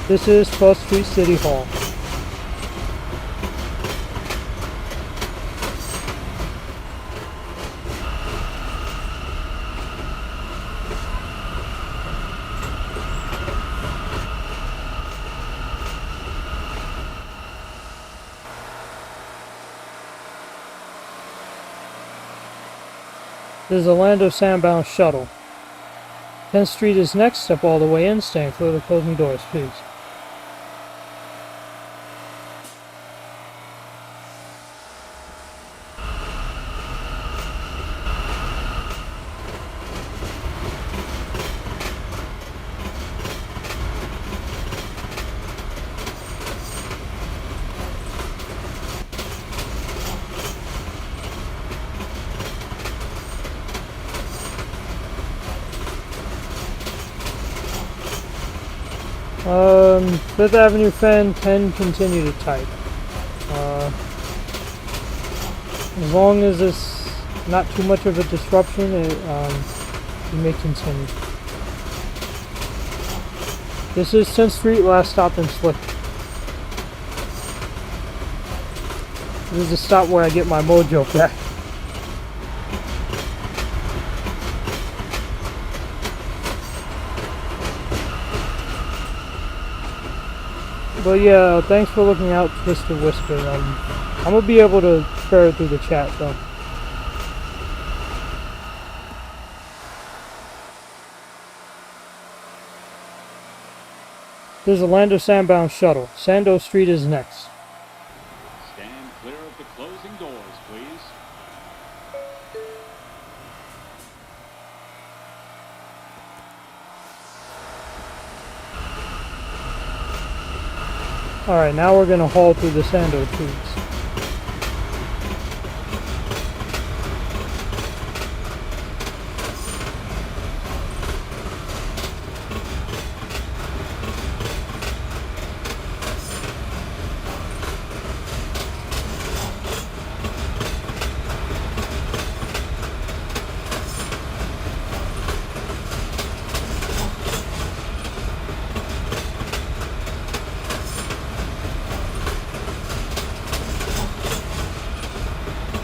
A: This is 12th Street City Hall. This is a Orlando Soundbound Shuttle. 10th Street is next. Step all the way in. Stand clear of the closing doors, please. Fifth Avenue fan can continue to type. As long as it's not too much of a disruption, you may continue. This is 10th Street, last stop in Slicen. This is the stop where I get my mojo back. But yeah, thanks for looking out, Mr. Whisper. I'm gonna be able to spare it through the chat though. There's a Orlando Soundbound Shuttle. Sando Street is next.
B: Stand clear of the closing doors, please.
A: Alright, now we're gonna haul through the Sando trees.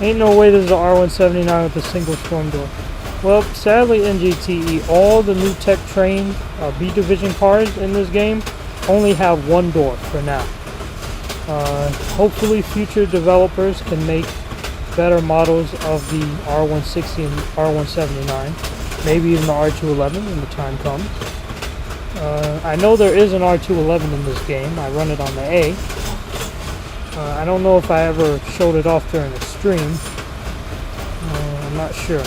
A: Ain't no way there's an R179 with a single storm door. Well, sadly, NGTE, all the new tech train B Division cars in this game only have one door for now. Hopefully future developers can make better models of the R160 and R179. Maybe even the R211 when the time comes. I know there is an R211 in this game. I run it on the A. I don't know if I ever showed it off during a stream. I'm not sure.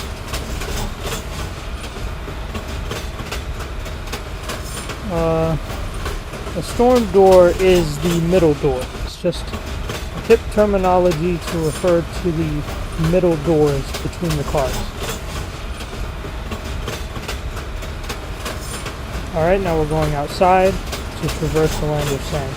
A: A storm door is the middle door. It's just a hip terminology to refer to the middle doors between the cars. Alright, now we're going outside to traverse the land of sand.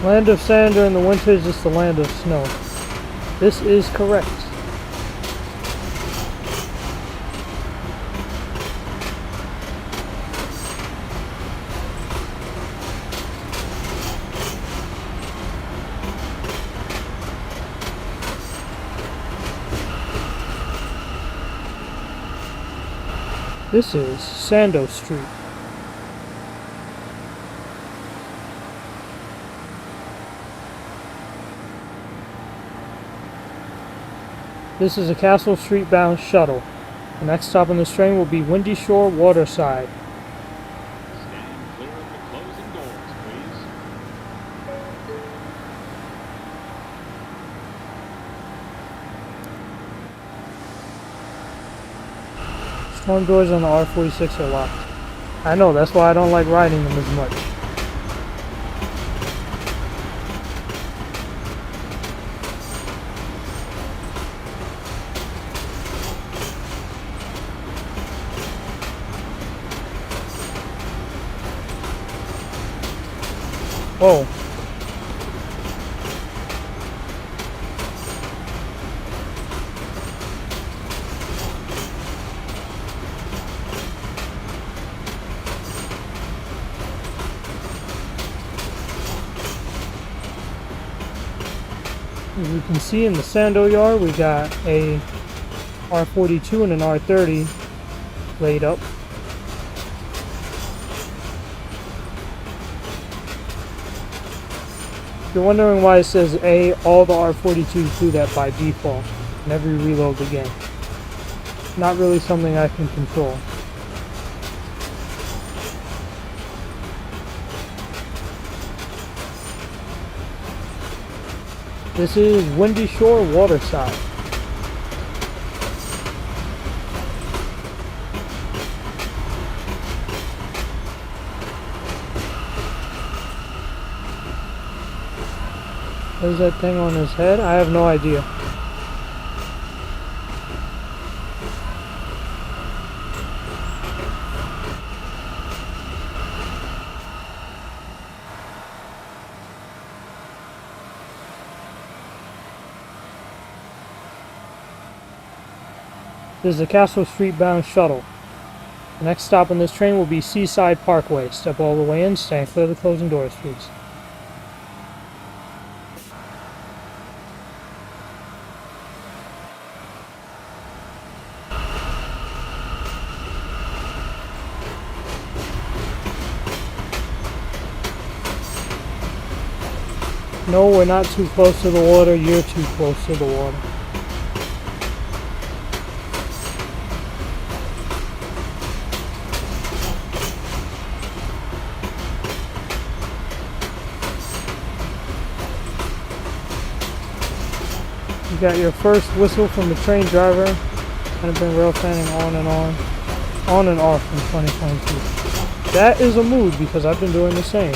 A: Land of sand during the winters is the land of snow. This is correct. This is Sando Street. This is a Castle Street bound shuttle. The next stop on this train will be Windy Shore Waterside.
B: Stand
A: Storm doors on the R46 are locked. I know, that's why I don't like riding them as much. Whoa. As you can see in the Sando yard, we got a R42 and an R30 laid up. If you're wondering why it says A, all the R42s do that by default, whenever you reload the game. Not really something I can control. This is Windy Shore Waterside. What is that thing on his head? I have no idea. This is a Castle Street bound shuttle. The next stop on this train will be Seaside Parkway. Step all the way in, stand clear of the closing doors, please. No, we're not too close to the water. You're too close to the water. You got your first whistle from the train driver. Kind of been rail fanning on and off in 2022. That is a mood because I've been doing the same.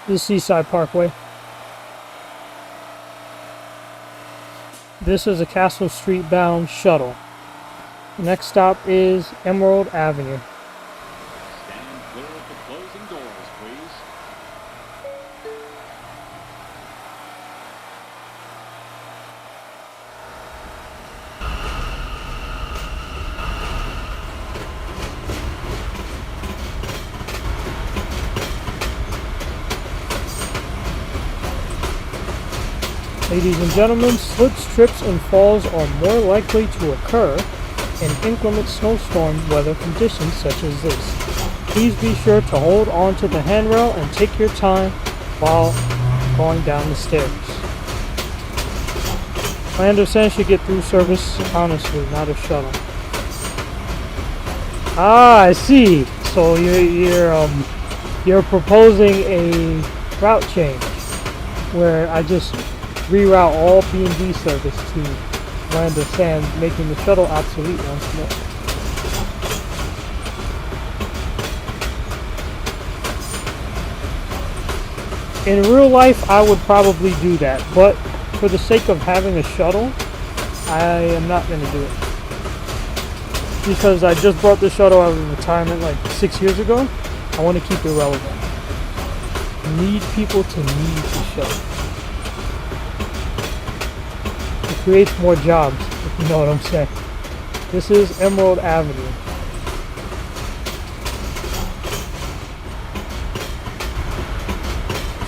A: This is Seaside Parkway. This is a Castle Street bound shuttle. The next stop is Emerald Avenue.
B: Stand clear of the closing doors, please.
A: Ladies and gentlemen, slips, trips, and falls are more likely to occur in inclement snowstorm weather conditions such as this. Please be sure to hold on to the handrail and take your time while going down the stairs. I understand should get through service honestly, not a shuttle. Ah, I see. So you're proposing a route change where I just reroute all B&B service to Land of Sand, making the shuttle obsolete once more. In real life, I would probably do that, but for the sake of having a shuttle, I am not going to do it. Because I just brought the shuttle out of retirement like 6 years ago, I want to keep it relevant. Need people to need the show. It creates more jobs, if you know what I'm saying. This is Emerald Avenue.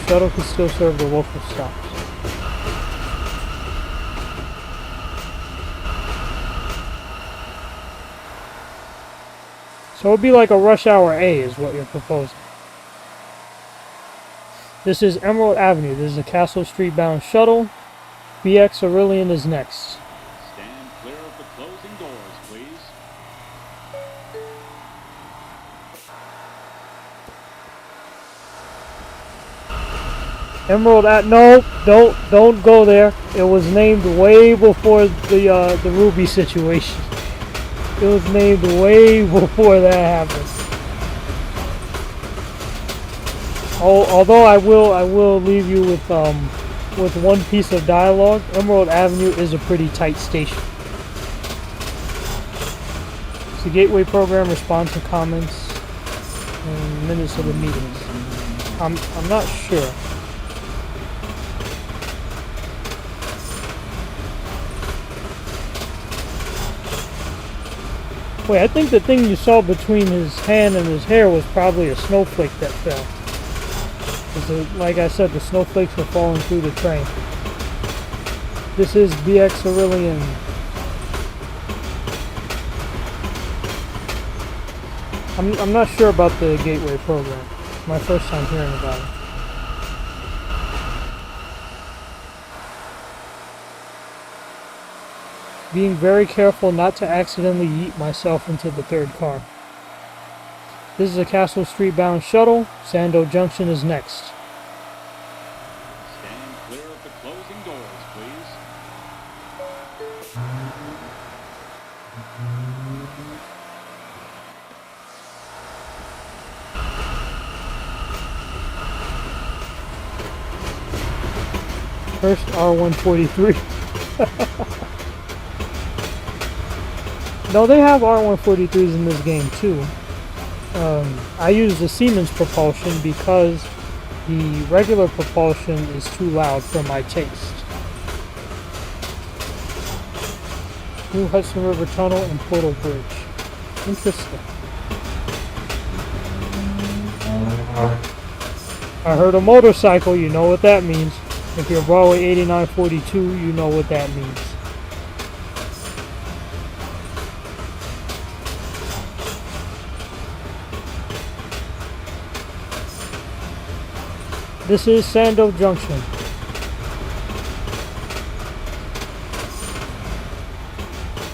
A: Shuttle can still serve the local stops. So it'd be like a rush hour A is what you're proposing. This is Emerald Avenue. This is a Castle Street bound shuttle. BX Aurelian is next.
B: Stand clear of the closing doors, please.
A: Emerald at no, don't go there. It was named way before the Ruby situation. It was named way before that happened. Oh, although I will leave you with one piece of dialogue. Emerald Avenue is a pretty tight station. It's the Gateway program responds to comments and minutes of the meetings. I'm not sure. Wait, I think the thing you saw between his hand and his hair was probably a snowflake that fell. Like I said, the snowflakes were falling through the train. This is BX Aurelian. I'm not sure about the Gateway program. It's my first time hearing about it. Being very careful not to accidentally yeet myself into the third car. This is a Castle Street bound shuttle. Sando Junction is next.
B: Stand clear of the closing doors, please.
A: First R143. No, they have R143s in this game too. I use the Siemens propulsion because the regular propulsion is too loud for my taste. New Hudson River Tunnel and Portal Bridge. Interesting. I heard a motorcycle, you know what that means. If you're Broadway 8942, you know what that means. This is Sando Junction.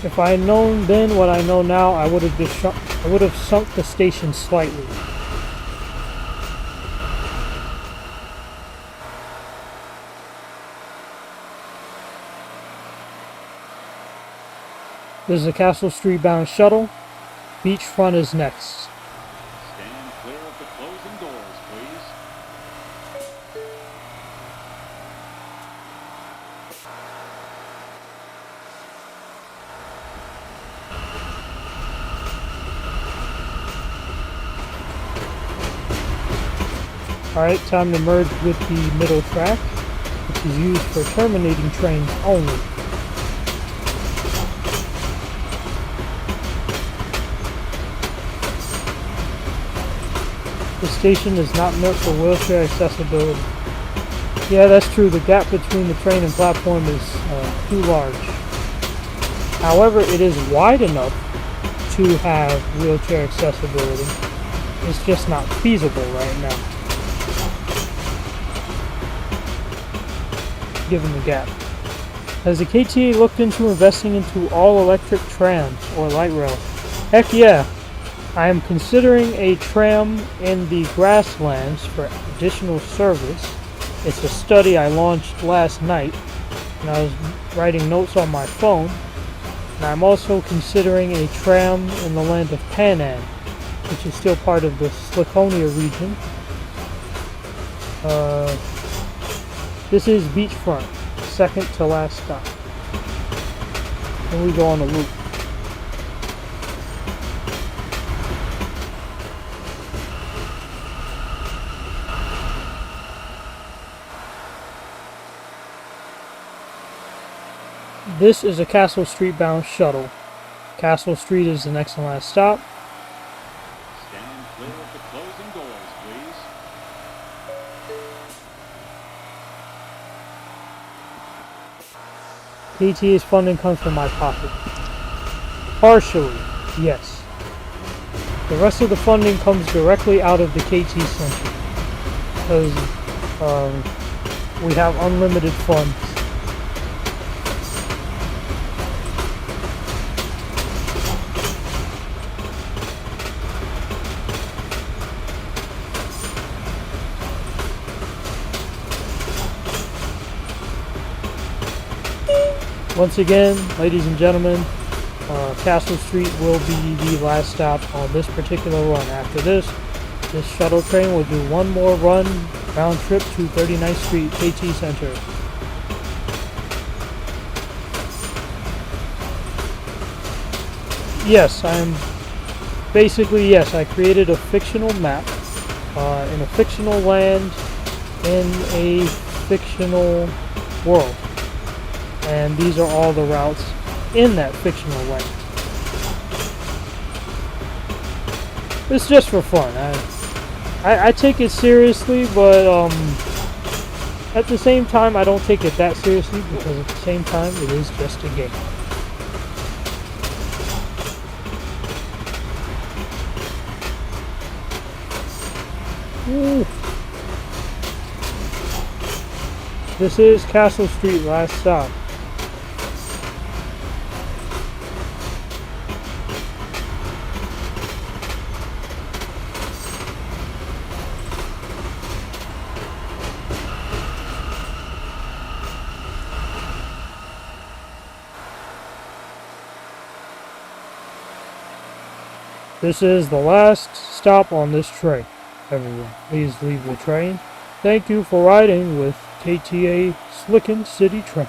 A: If I had known then what I know now, I would have sunk the station slightly. This is a Castle Street bound shuttle. Beachfront is next.
B: Stand clear of the closing doors, please.
A: Alright, time to merge with the middle track, which is used for terminating trains only. The station is not meant for wheelchair accessibility. Yeah, that's true. The gap between the train and platform is too large. However, it is wide enough to have wheelchair accessibility. It's just not feasible right now, given the gap. Has the KTA looked into investing into all-electric trams or light rail? Heck yeah! I am considering a tram in the grasslands for additional service. It's a study I launched last night, and I was writing notes on my phone. And I'm also considering a tram in the land of Panam, which is still part of the Sliconia region. This is Beachfront, second to last stop. Then we go on a loop. This is a Castle Street bound shuttle. Castle Street is the next and last stop.
B: Stand clear of the closing doors, please.
A: KTA's funding comes from my pocket. Partially, yes. The rest of the funding comes directly out of the KT Center. Because we have unlimited funds. Once again, ladies and gentlemen, Castle Street will be the last stop on this particular run. After this shuttle train will do one more run round trip to 39th Street, KT Center. Yes, I created a fictional map in a fictional land in a fictional world. And these are all the routes in that fictional land. It's just for fun. I take it seriously, but at the same time I don't take it that seriously, because at the same time it is just a game. Ooh. This is Castle Street, last stop. This is the last stop on this train. Everyone, please leave the train. Thank you for riding with KTA Slicen City Trains.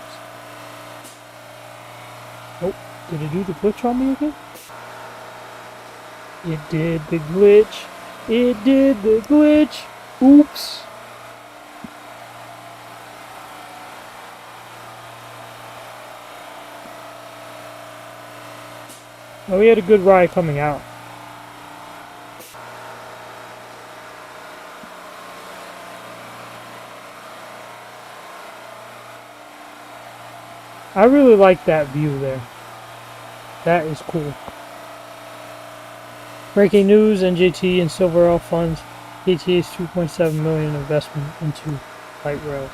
A: Oh, did it do the glitch on me again? It did the glitch. It did the glitch. Oops. Oh, we had a good ride coming out. I really like that view there. That is cool. Breaking news, NJT and Silver Elf funds KTA's $2.7 million investment into light rails.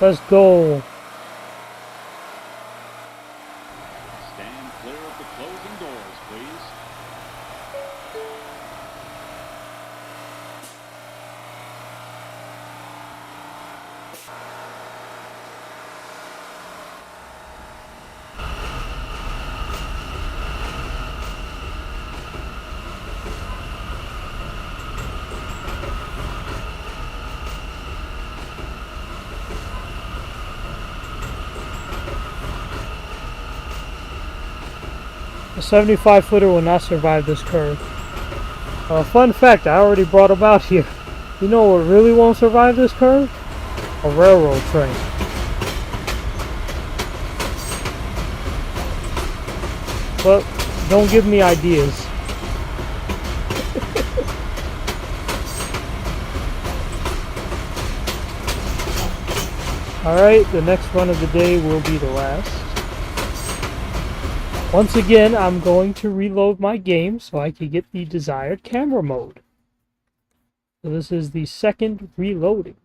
A: Let's go.
B: Stand clear of the closing doors, please.
A: A 75-footer will not survive this curve. Fun fact I already brought about here. You know what really won't survive this curve? A railroad train. But don't give me ideas. Alright, the next run of the day will be the last. Once again, I'm going to reload my game so I can get the desired camera mode. So this is the second reloading.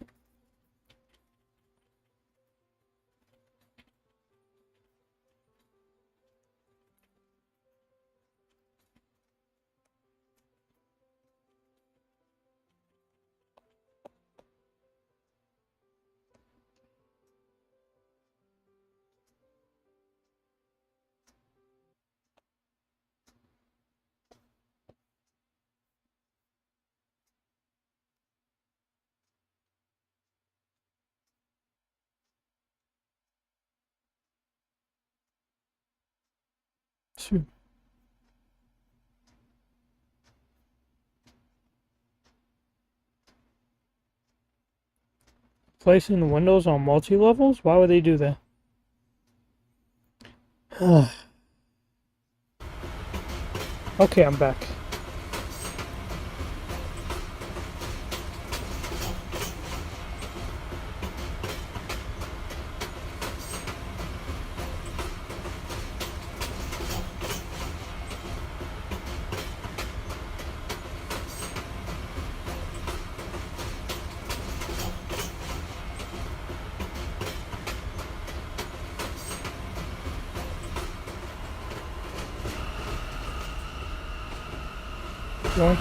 A: Shoot. Placing the windows on multi-levels? Why would they do that? Okay, I'm back. Well,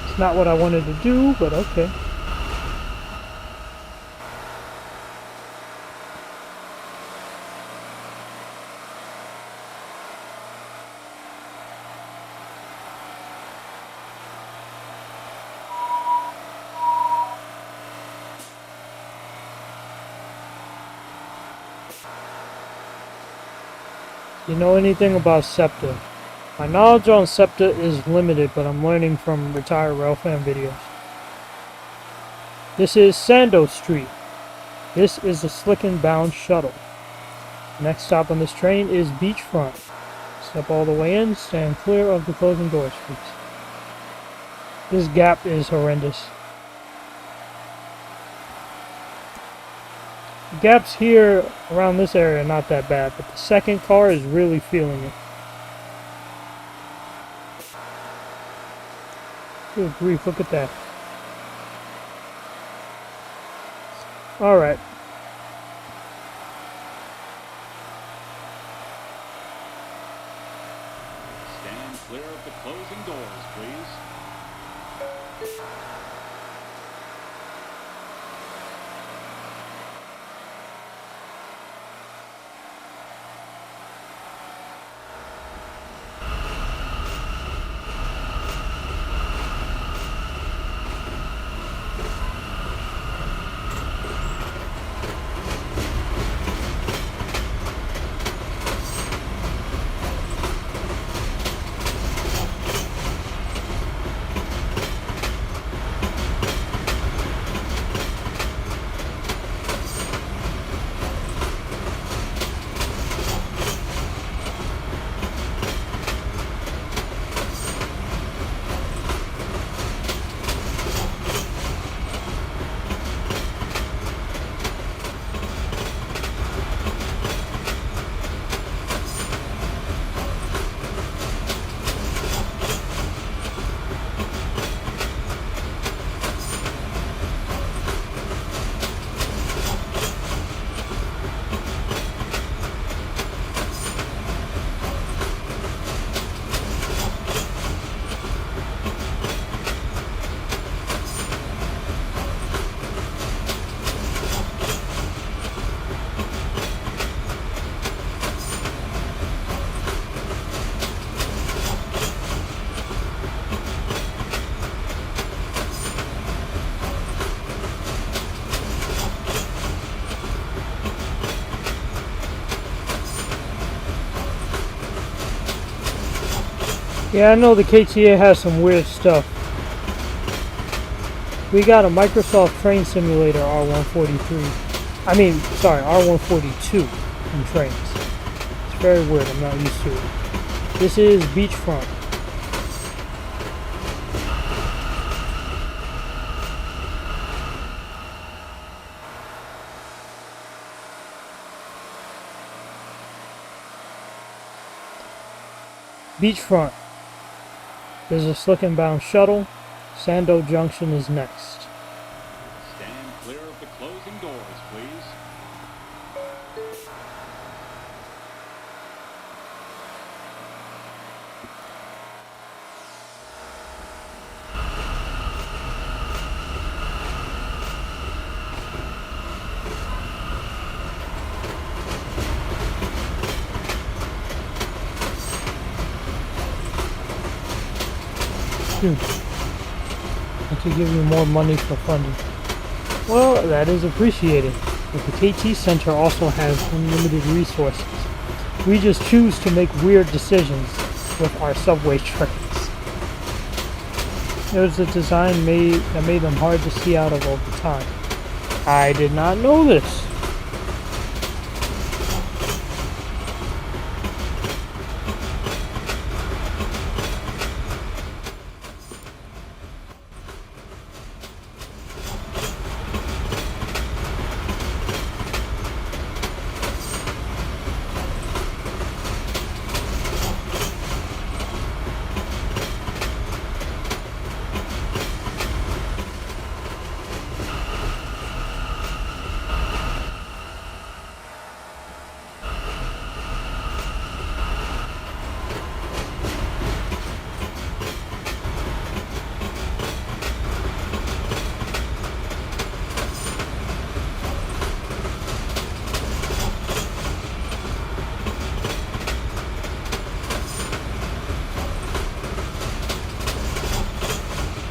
A: it's not what I wanted to do, but okay. You know anything about SEPTA? My knowledge on SEPTA is limited, but I'm learning from retired railfan videos. This is Sando Street. This is the Slicen bound shuttle. Next stop on this train is Beachfront. Step all the way in, stand clear of the closing doors, please. This gap is horrendous. The gaps here around this area are not that bad, but the second car is really feeling it. Good grief, look at that. Alright.
B: Stand clear of the closing doors, please.
A: Yeah, I know the KTA has some weird stuff. We got a Microsoft Train Simulator R143. I mean, sorry, R142 in trains. It's very weird, I'm not used to it. This is Beachfront. Beachfront. There's a Slicen bound shuttle. Sando Junction is next.
B: Stand clear of the closing doors, please.
A: I could give you more money for funding. Well, that is appreciated, but the KT Center also has unlimited resources. We just choose to make weird decisions with our subway trains. There's a design that made them hard to see out of over time. I did not know this.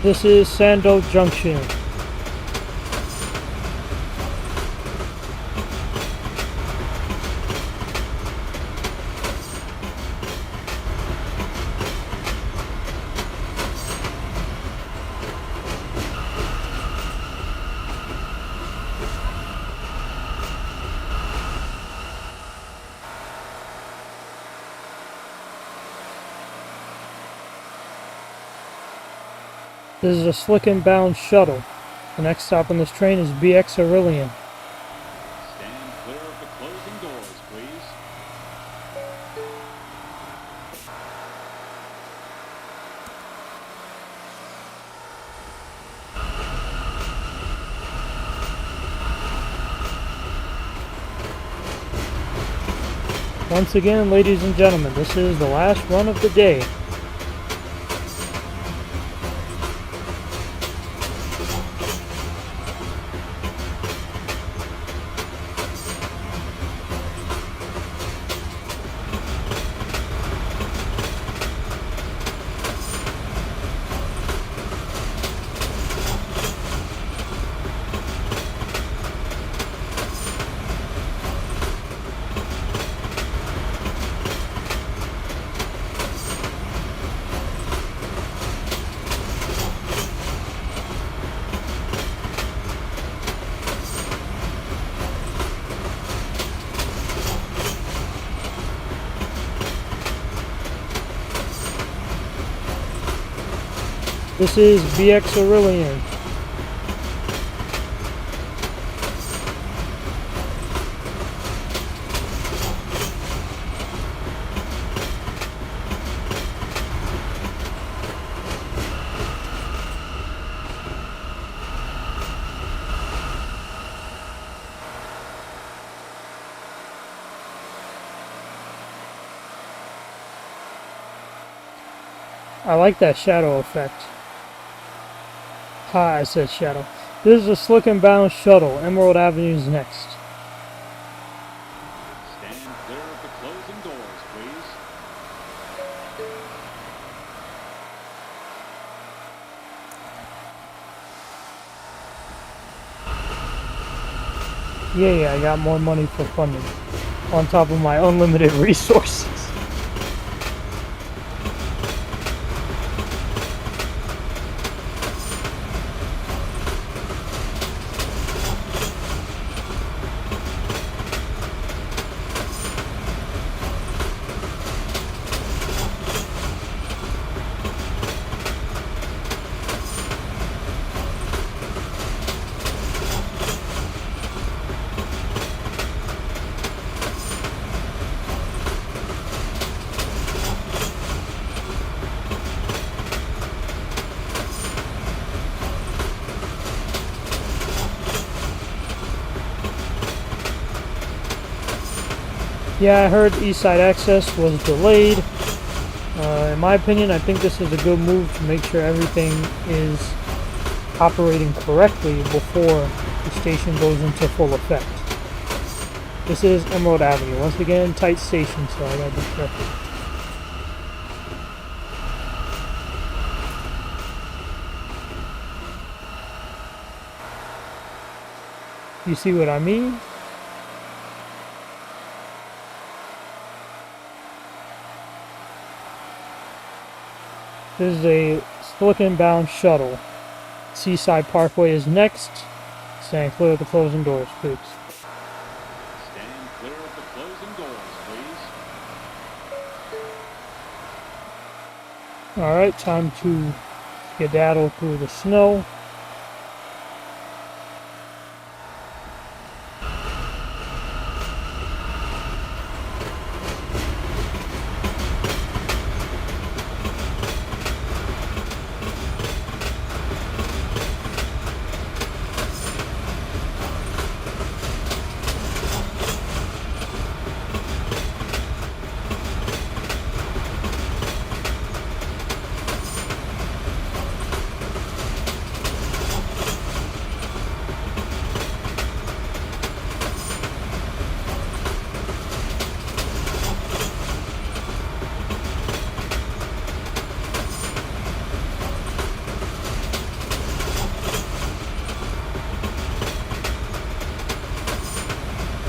A: This is Sando Junction. This is a Slicen bound shuttle. The next stop on this train is BX Aurelian.
B: Stand clear of the closing doors, please.
A: Once again, ladies and gentlemen, this is the last run of the day. This is BX Aurelian. I like that shadow effect. Ha, I said shadow. This is a Slicen bound shuttle. Emerald Avenue is next.
B: Stand clear of the closing doors, please.
A: Yeah, I got more money for funding. On top of my unlimited resources. Yeah, I heard East Side Access was delayed. In my opinion, I think this is a good move to make sure everything is operating correctly before the station goes into full effect. This is Emerald Avenue. Once again, tight station, so I gotta be careful. You see what I mean? This is a Slicen bound shuttle. Seaside Parkway is next. Stand clear of the closing doors, please.
B: Stand clear of the closing doors, please.
A: Alright, time to skedaddle through the snow.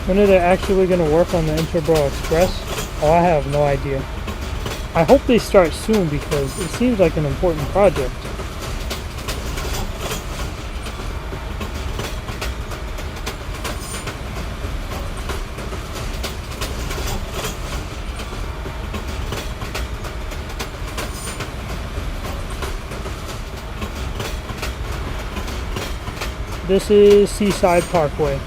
A: When are they actually going to work on the Interborough Express? Oh, I have no idea. I hope they start soon because it seems like an important project. This is Seaside Parkway.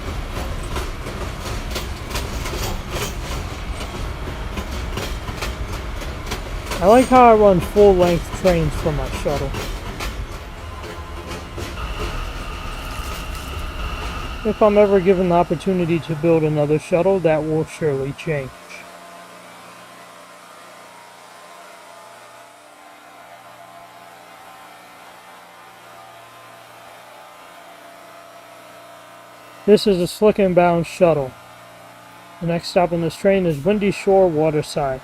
A: I like how I run full-length trains for my shuttle. If I'm ever given the opportunity to build another shuttle, that will surely change. This is a Slicen bound shuttle. The next stop on this train is Windy Shore Waterside.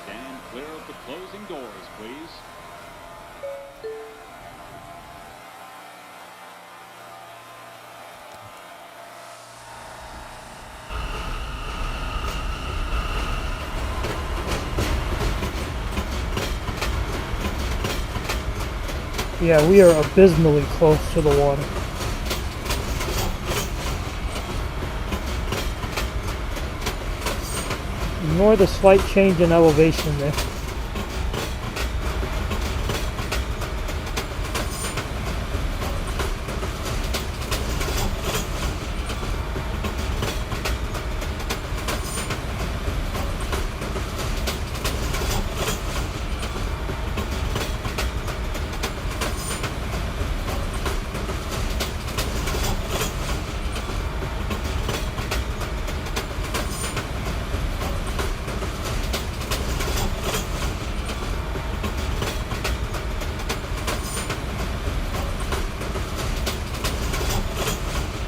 B: Stand clear of the closing doors, please.
A: Yeah, we are abysmally close to the water. Ignore the slight change in elevation there.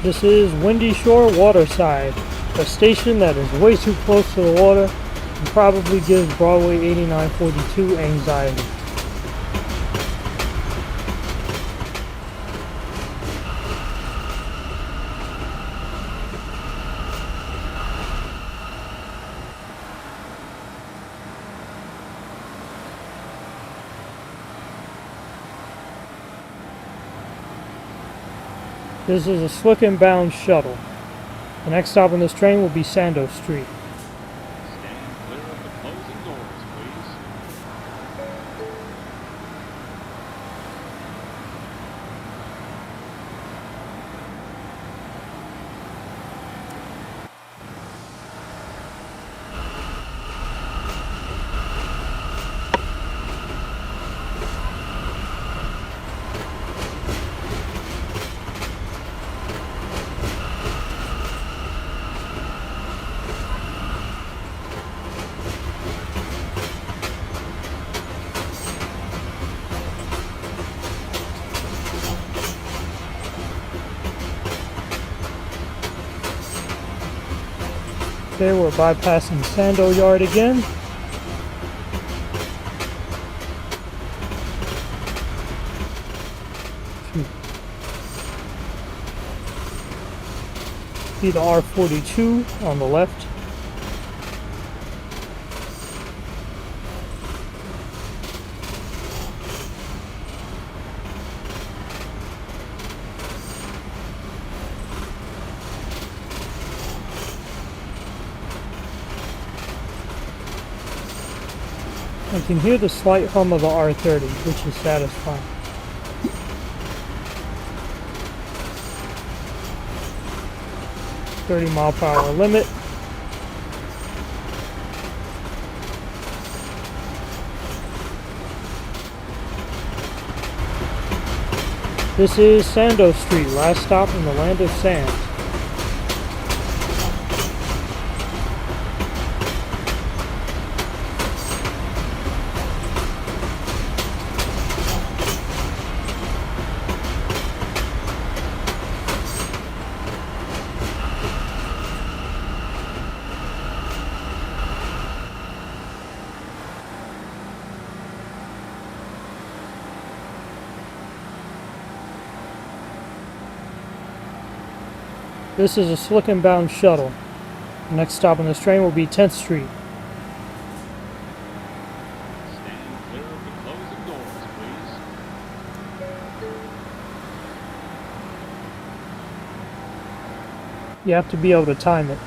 A: This is Windy Shore Waterside, a station that is way too close to the water and probably gives Broadway 8942 anxiety. This is a Slicen bound shuttle. The next stop on this train will be Sando Street.
B: Stand clear of the closing doors, please.
A: Okay, we're bypassing Sando Yard again. See the R42 on the left. I can hear the slight hum of the R30, which is satisfying. .30-mile-per-hour limit. This is Sando Street, last stop in the land of sand. This is a Slicen bound shuttle. The next stop on this train will be 10th Street.
B: Stand clear of the closing doors, please.
A: You have to be able to time it.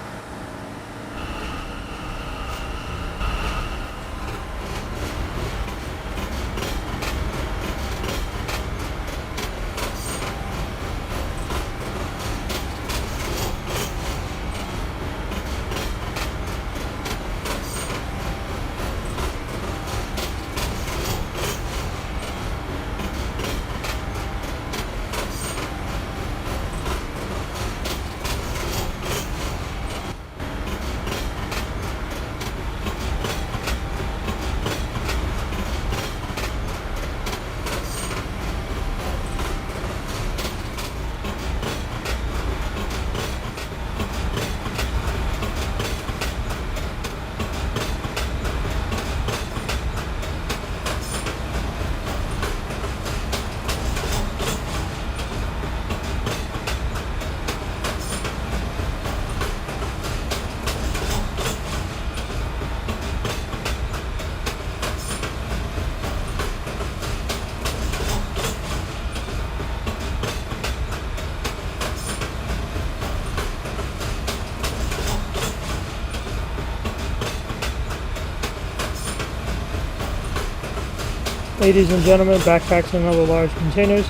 A: Ladies and gentlemen, backpacks and other large containers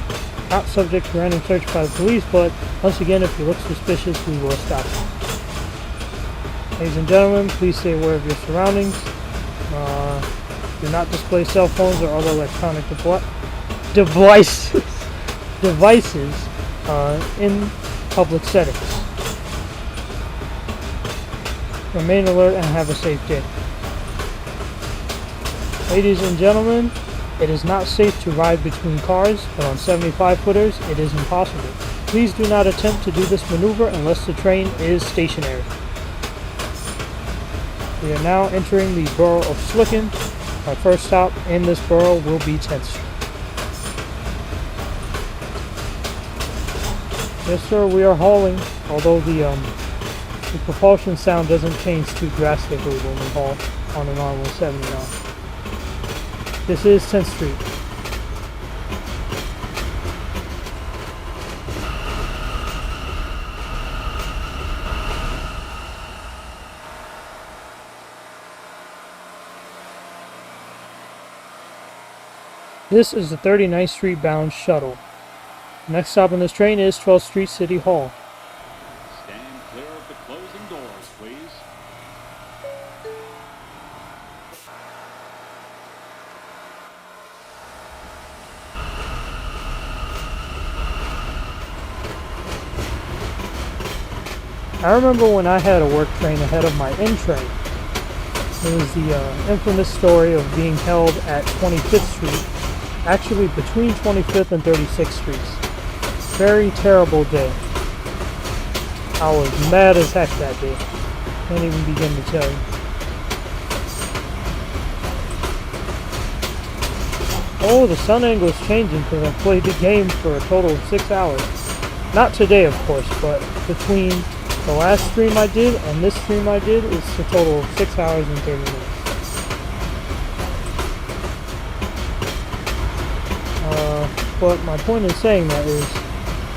A: not subject to random search by the police, but once again, if you look suspicious, we will stop you. Ladies and gentlemen, please stay aware of your surroundings. Do not display cell phones or other electronic devices in public settings. Remain alert and have a safe day. Ladies and gentlemen, it is not safe to ride between cars, but on 75-footers, it is impossible. Please do not attempt to do this maneuver unless the train is stationary. We are now entering the borough of Slicen. Our first stop in this borough will be 10th Street. Yes, sir, we are hauling, although the propulsion sound doesn't change too drastically when we haul on an R179. This is 10th Street. This is the 39th Street bound shuttle. Next stop on this train is 12th Street City Hall.
B: Stand clear of the closing doors, please.
A: I remember when I had a work train ahead of my in train. It was the infamous story of being held at 25th Street, actually between 25th and 36th Streets. Very terrible day. I was mad as heck that day. Can't even begin to tell you. Oh, the sun angle is changing because I played the game for a total of 6 hours. Not today, of course, but between the last stream I did and this stream I did, it's a total of 6 hours and 30 minutes. But my point in saying that is,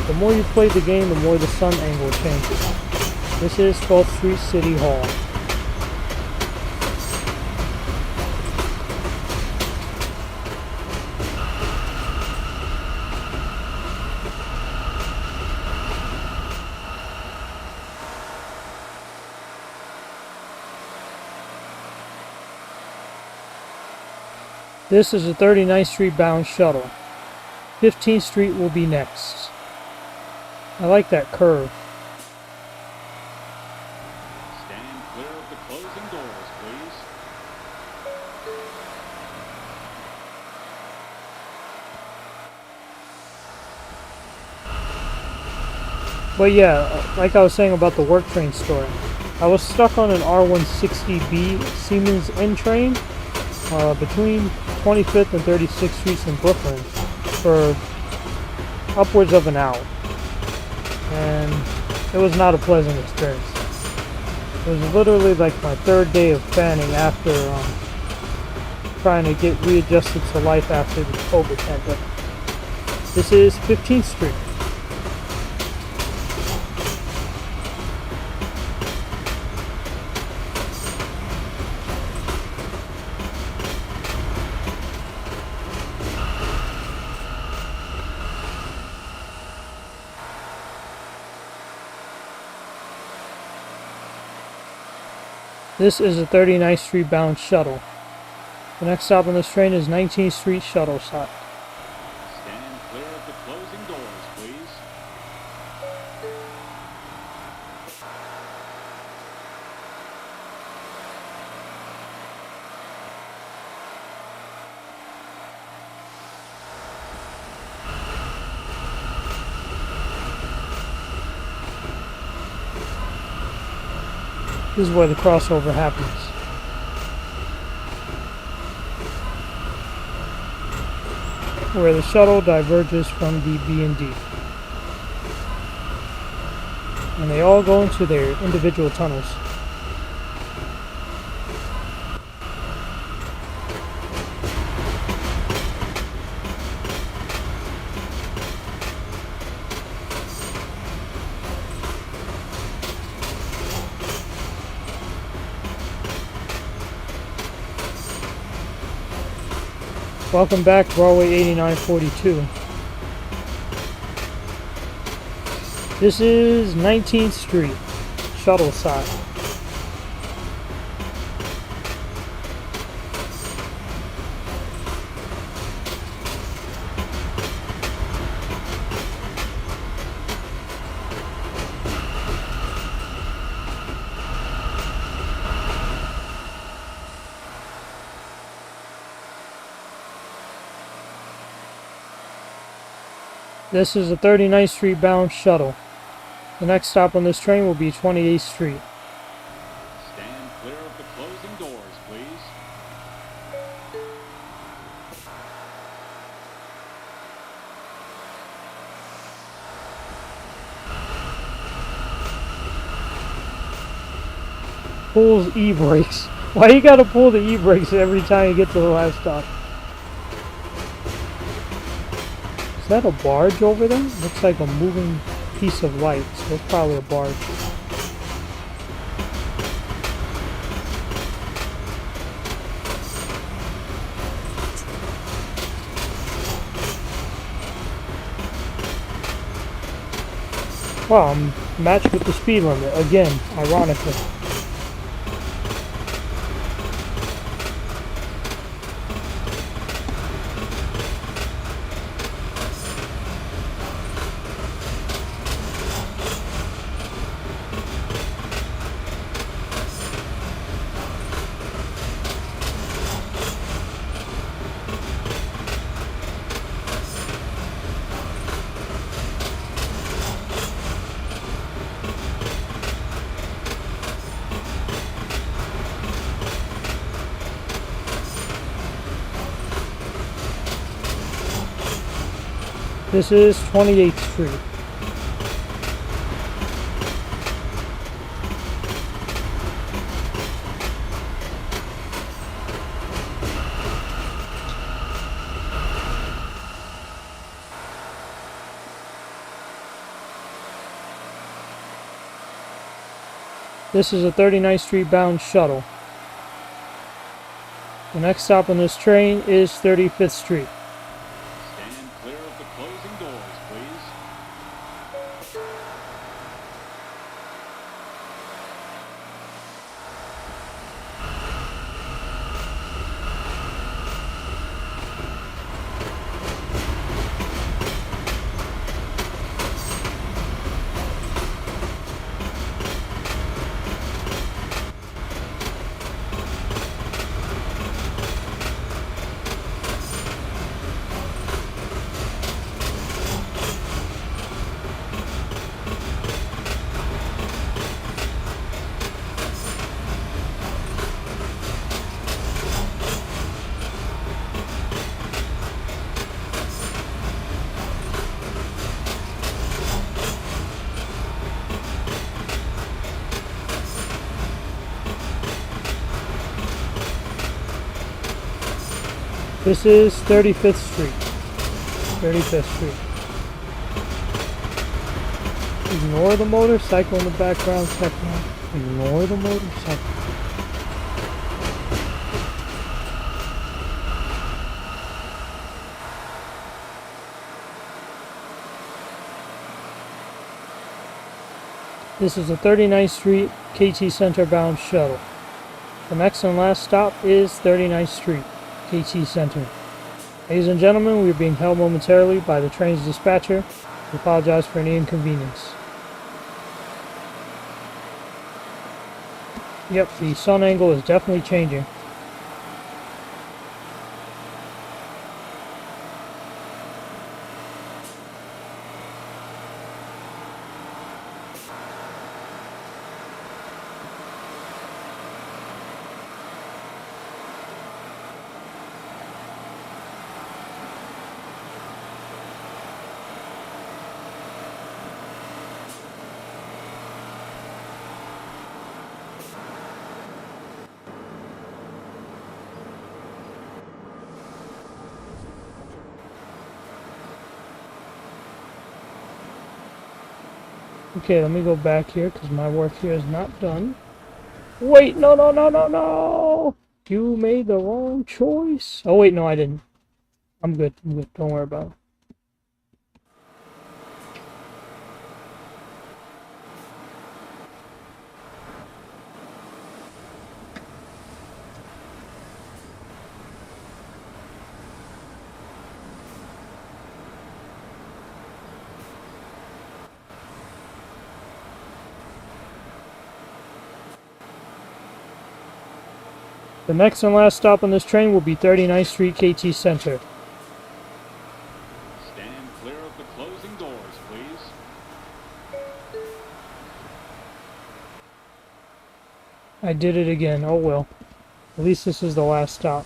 A: the more you play the game, the more the sun angle changes. This is 12th Street City Hall. This is a 39th Street bound shuttle. 15th Street will be next. I like that curve.
B: Stand clear of the closing doors, please.
A: But yeah, like I was saying about the work train story, I was stuck on an R160B Siemens N train between 25th and 36th Streets in Brooklyn for upwards of an hour. And It was not a pleasant experience. It was literally like my third day of fanning after trying to get readjusted to life after the COVID pandemic. This is 15th Street. This is a 39th Street bound shuttle. The next stop on this train is 19th Street Shuttle stop.
B: Stand clear of the closing doors, please.
A: This is where the crossover happens. Where the shuttle diverges from the B&D. And they all go into their individual tunnels. Welcome back, Broadway 8942. This is 19th Street, Shuttle side. This is a 39th Street bound shuttle. The next stop on this train will be 28th Street.
B: Stand clear of the closing doors, please.
A: Pulls e-brakes. Why you gotta pull the e-brakes every time you get to the last stop? Is that a barge over there? Looks like a moving piece of light, so it's probably a barge. Wow, I'm matched with the speed limit again, ironically. This is 28th Street. This is a 39th Street bound shuttle. The next stop on this train is 35th Street.
B: Stand clear of the closing doors, please.
A: This is 35th Street. 35th Street. Ignore the motorcycle in the background, techno. Ignore the motorcycle. This is a 39th Street KT Center bound shuttle. The next and last stop is 39th Street, KT Center. Ladies and gentlemen, we are being held momentarily by the train's dispatcher. We apologize for any inconvenience. Yep, the sun angle is definitely changing. Okay, let me go back here because my work here is not done. Wait, no, no, no, no, no! You made the wrong choice. Oh, wait, no, I didn't. I'm good. I'm good. Don't worry about it. The next and last stop on this train will be 39th Street KT Center.
B: Stand clear of the closing doors, please.
A: I did it again. Oh well. At least this is the last stop.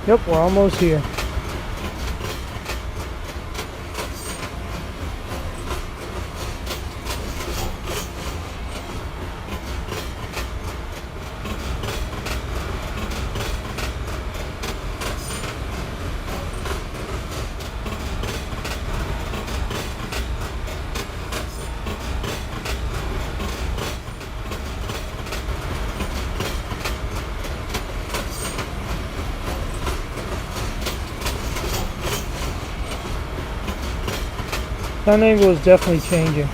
A: Yep, we're almost here. Sun angle is definitely changing.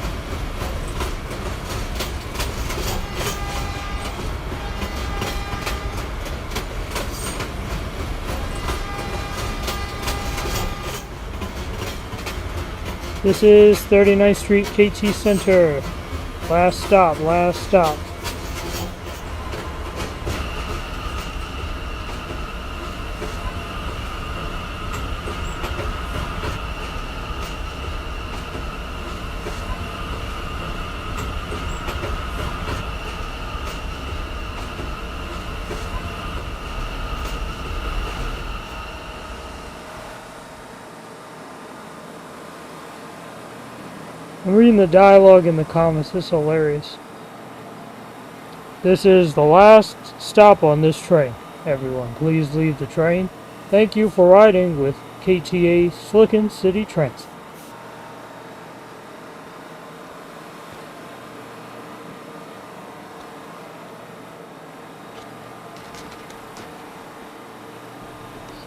A: This is 39th Street KT Center. Last stop, last stop. I'm reading the dialogue in the comments. It's hilarious. This is the last stop on this train. Everyone, please leave the train. Thank you for riding with KTA Slicen City Transit.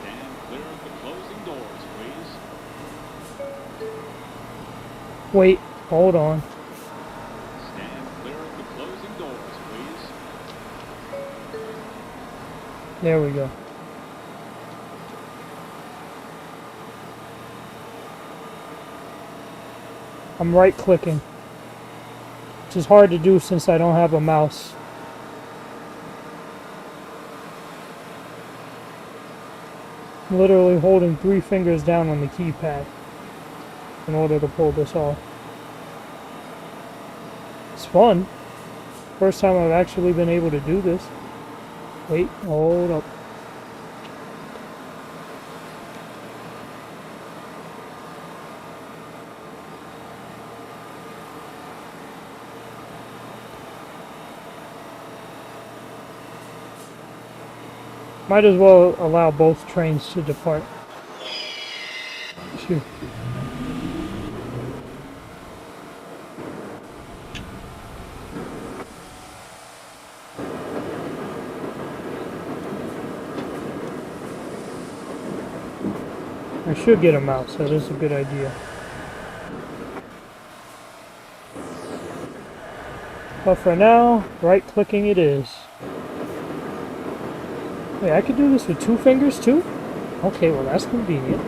B: Stand clear of the closing doors, please.
A: Wait, hold on.
B: Stand clear of the closing doors, please.
A: There we go. I'm right clicking, which is hard to do since I don't have a mouse. I'm literally holding 3 fingers down on the keypad. in order to pull this off. It's fun. First time I've actually been able to do this. Wait, hold up. Might as well allow both trains to depart. Shoot. I should get them out, so this is a good idea. But for now, right-clicking it is. Wait, I could do this with 2 fingers too? Okay, well that's convenient.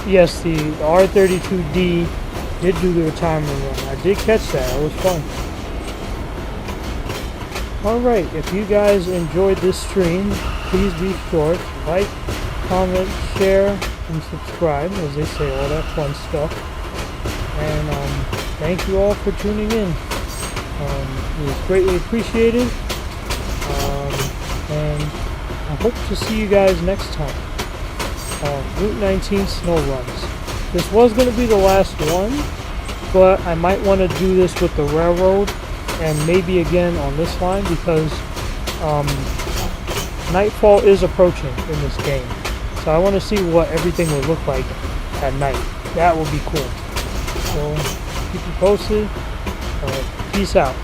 A: Yes, the R32D did do the retirement run. I did catch that. It was fun. Alright, if you guys enjoyed this stream, please be sure to like, comment, share, and subscribe, as they say, all that fun stuff. And thank you all for tuning in. It was greatly appreciated. And I hope to see you guys next time. Route 19 snow runs. This was going to be the last one, but I might want to do this with the railroad and maybe again on this line because nightfall is approaching in this game. So I want to see what everything would look like at night. That would be cool. So keep you posted. Peace out.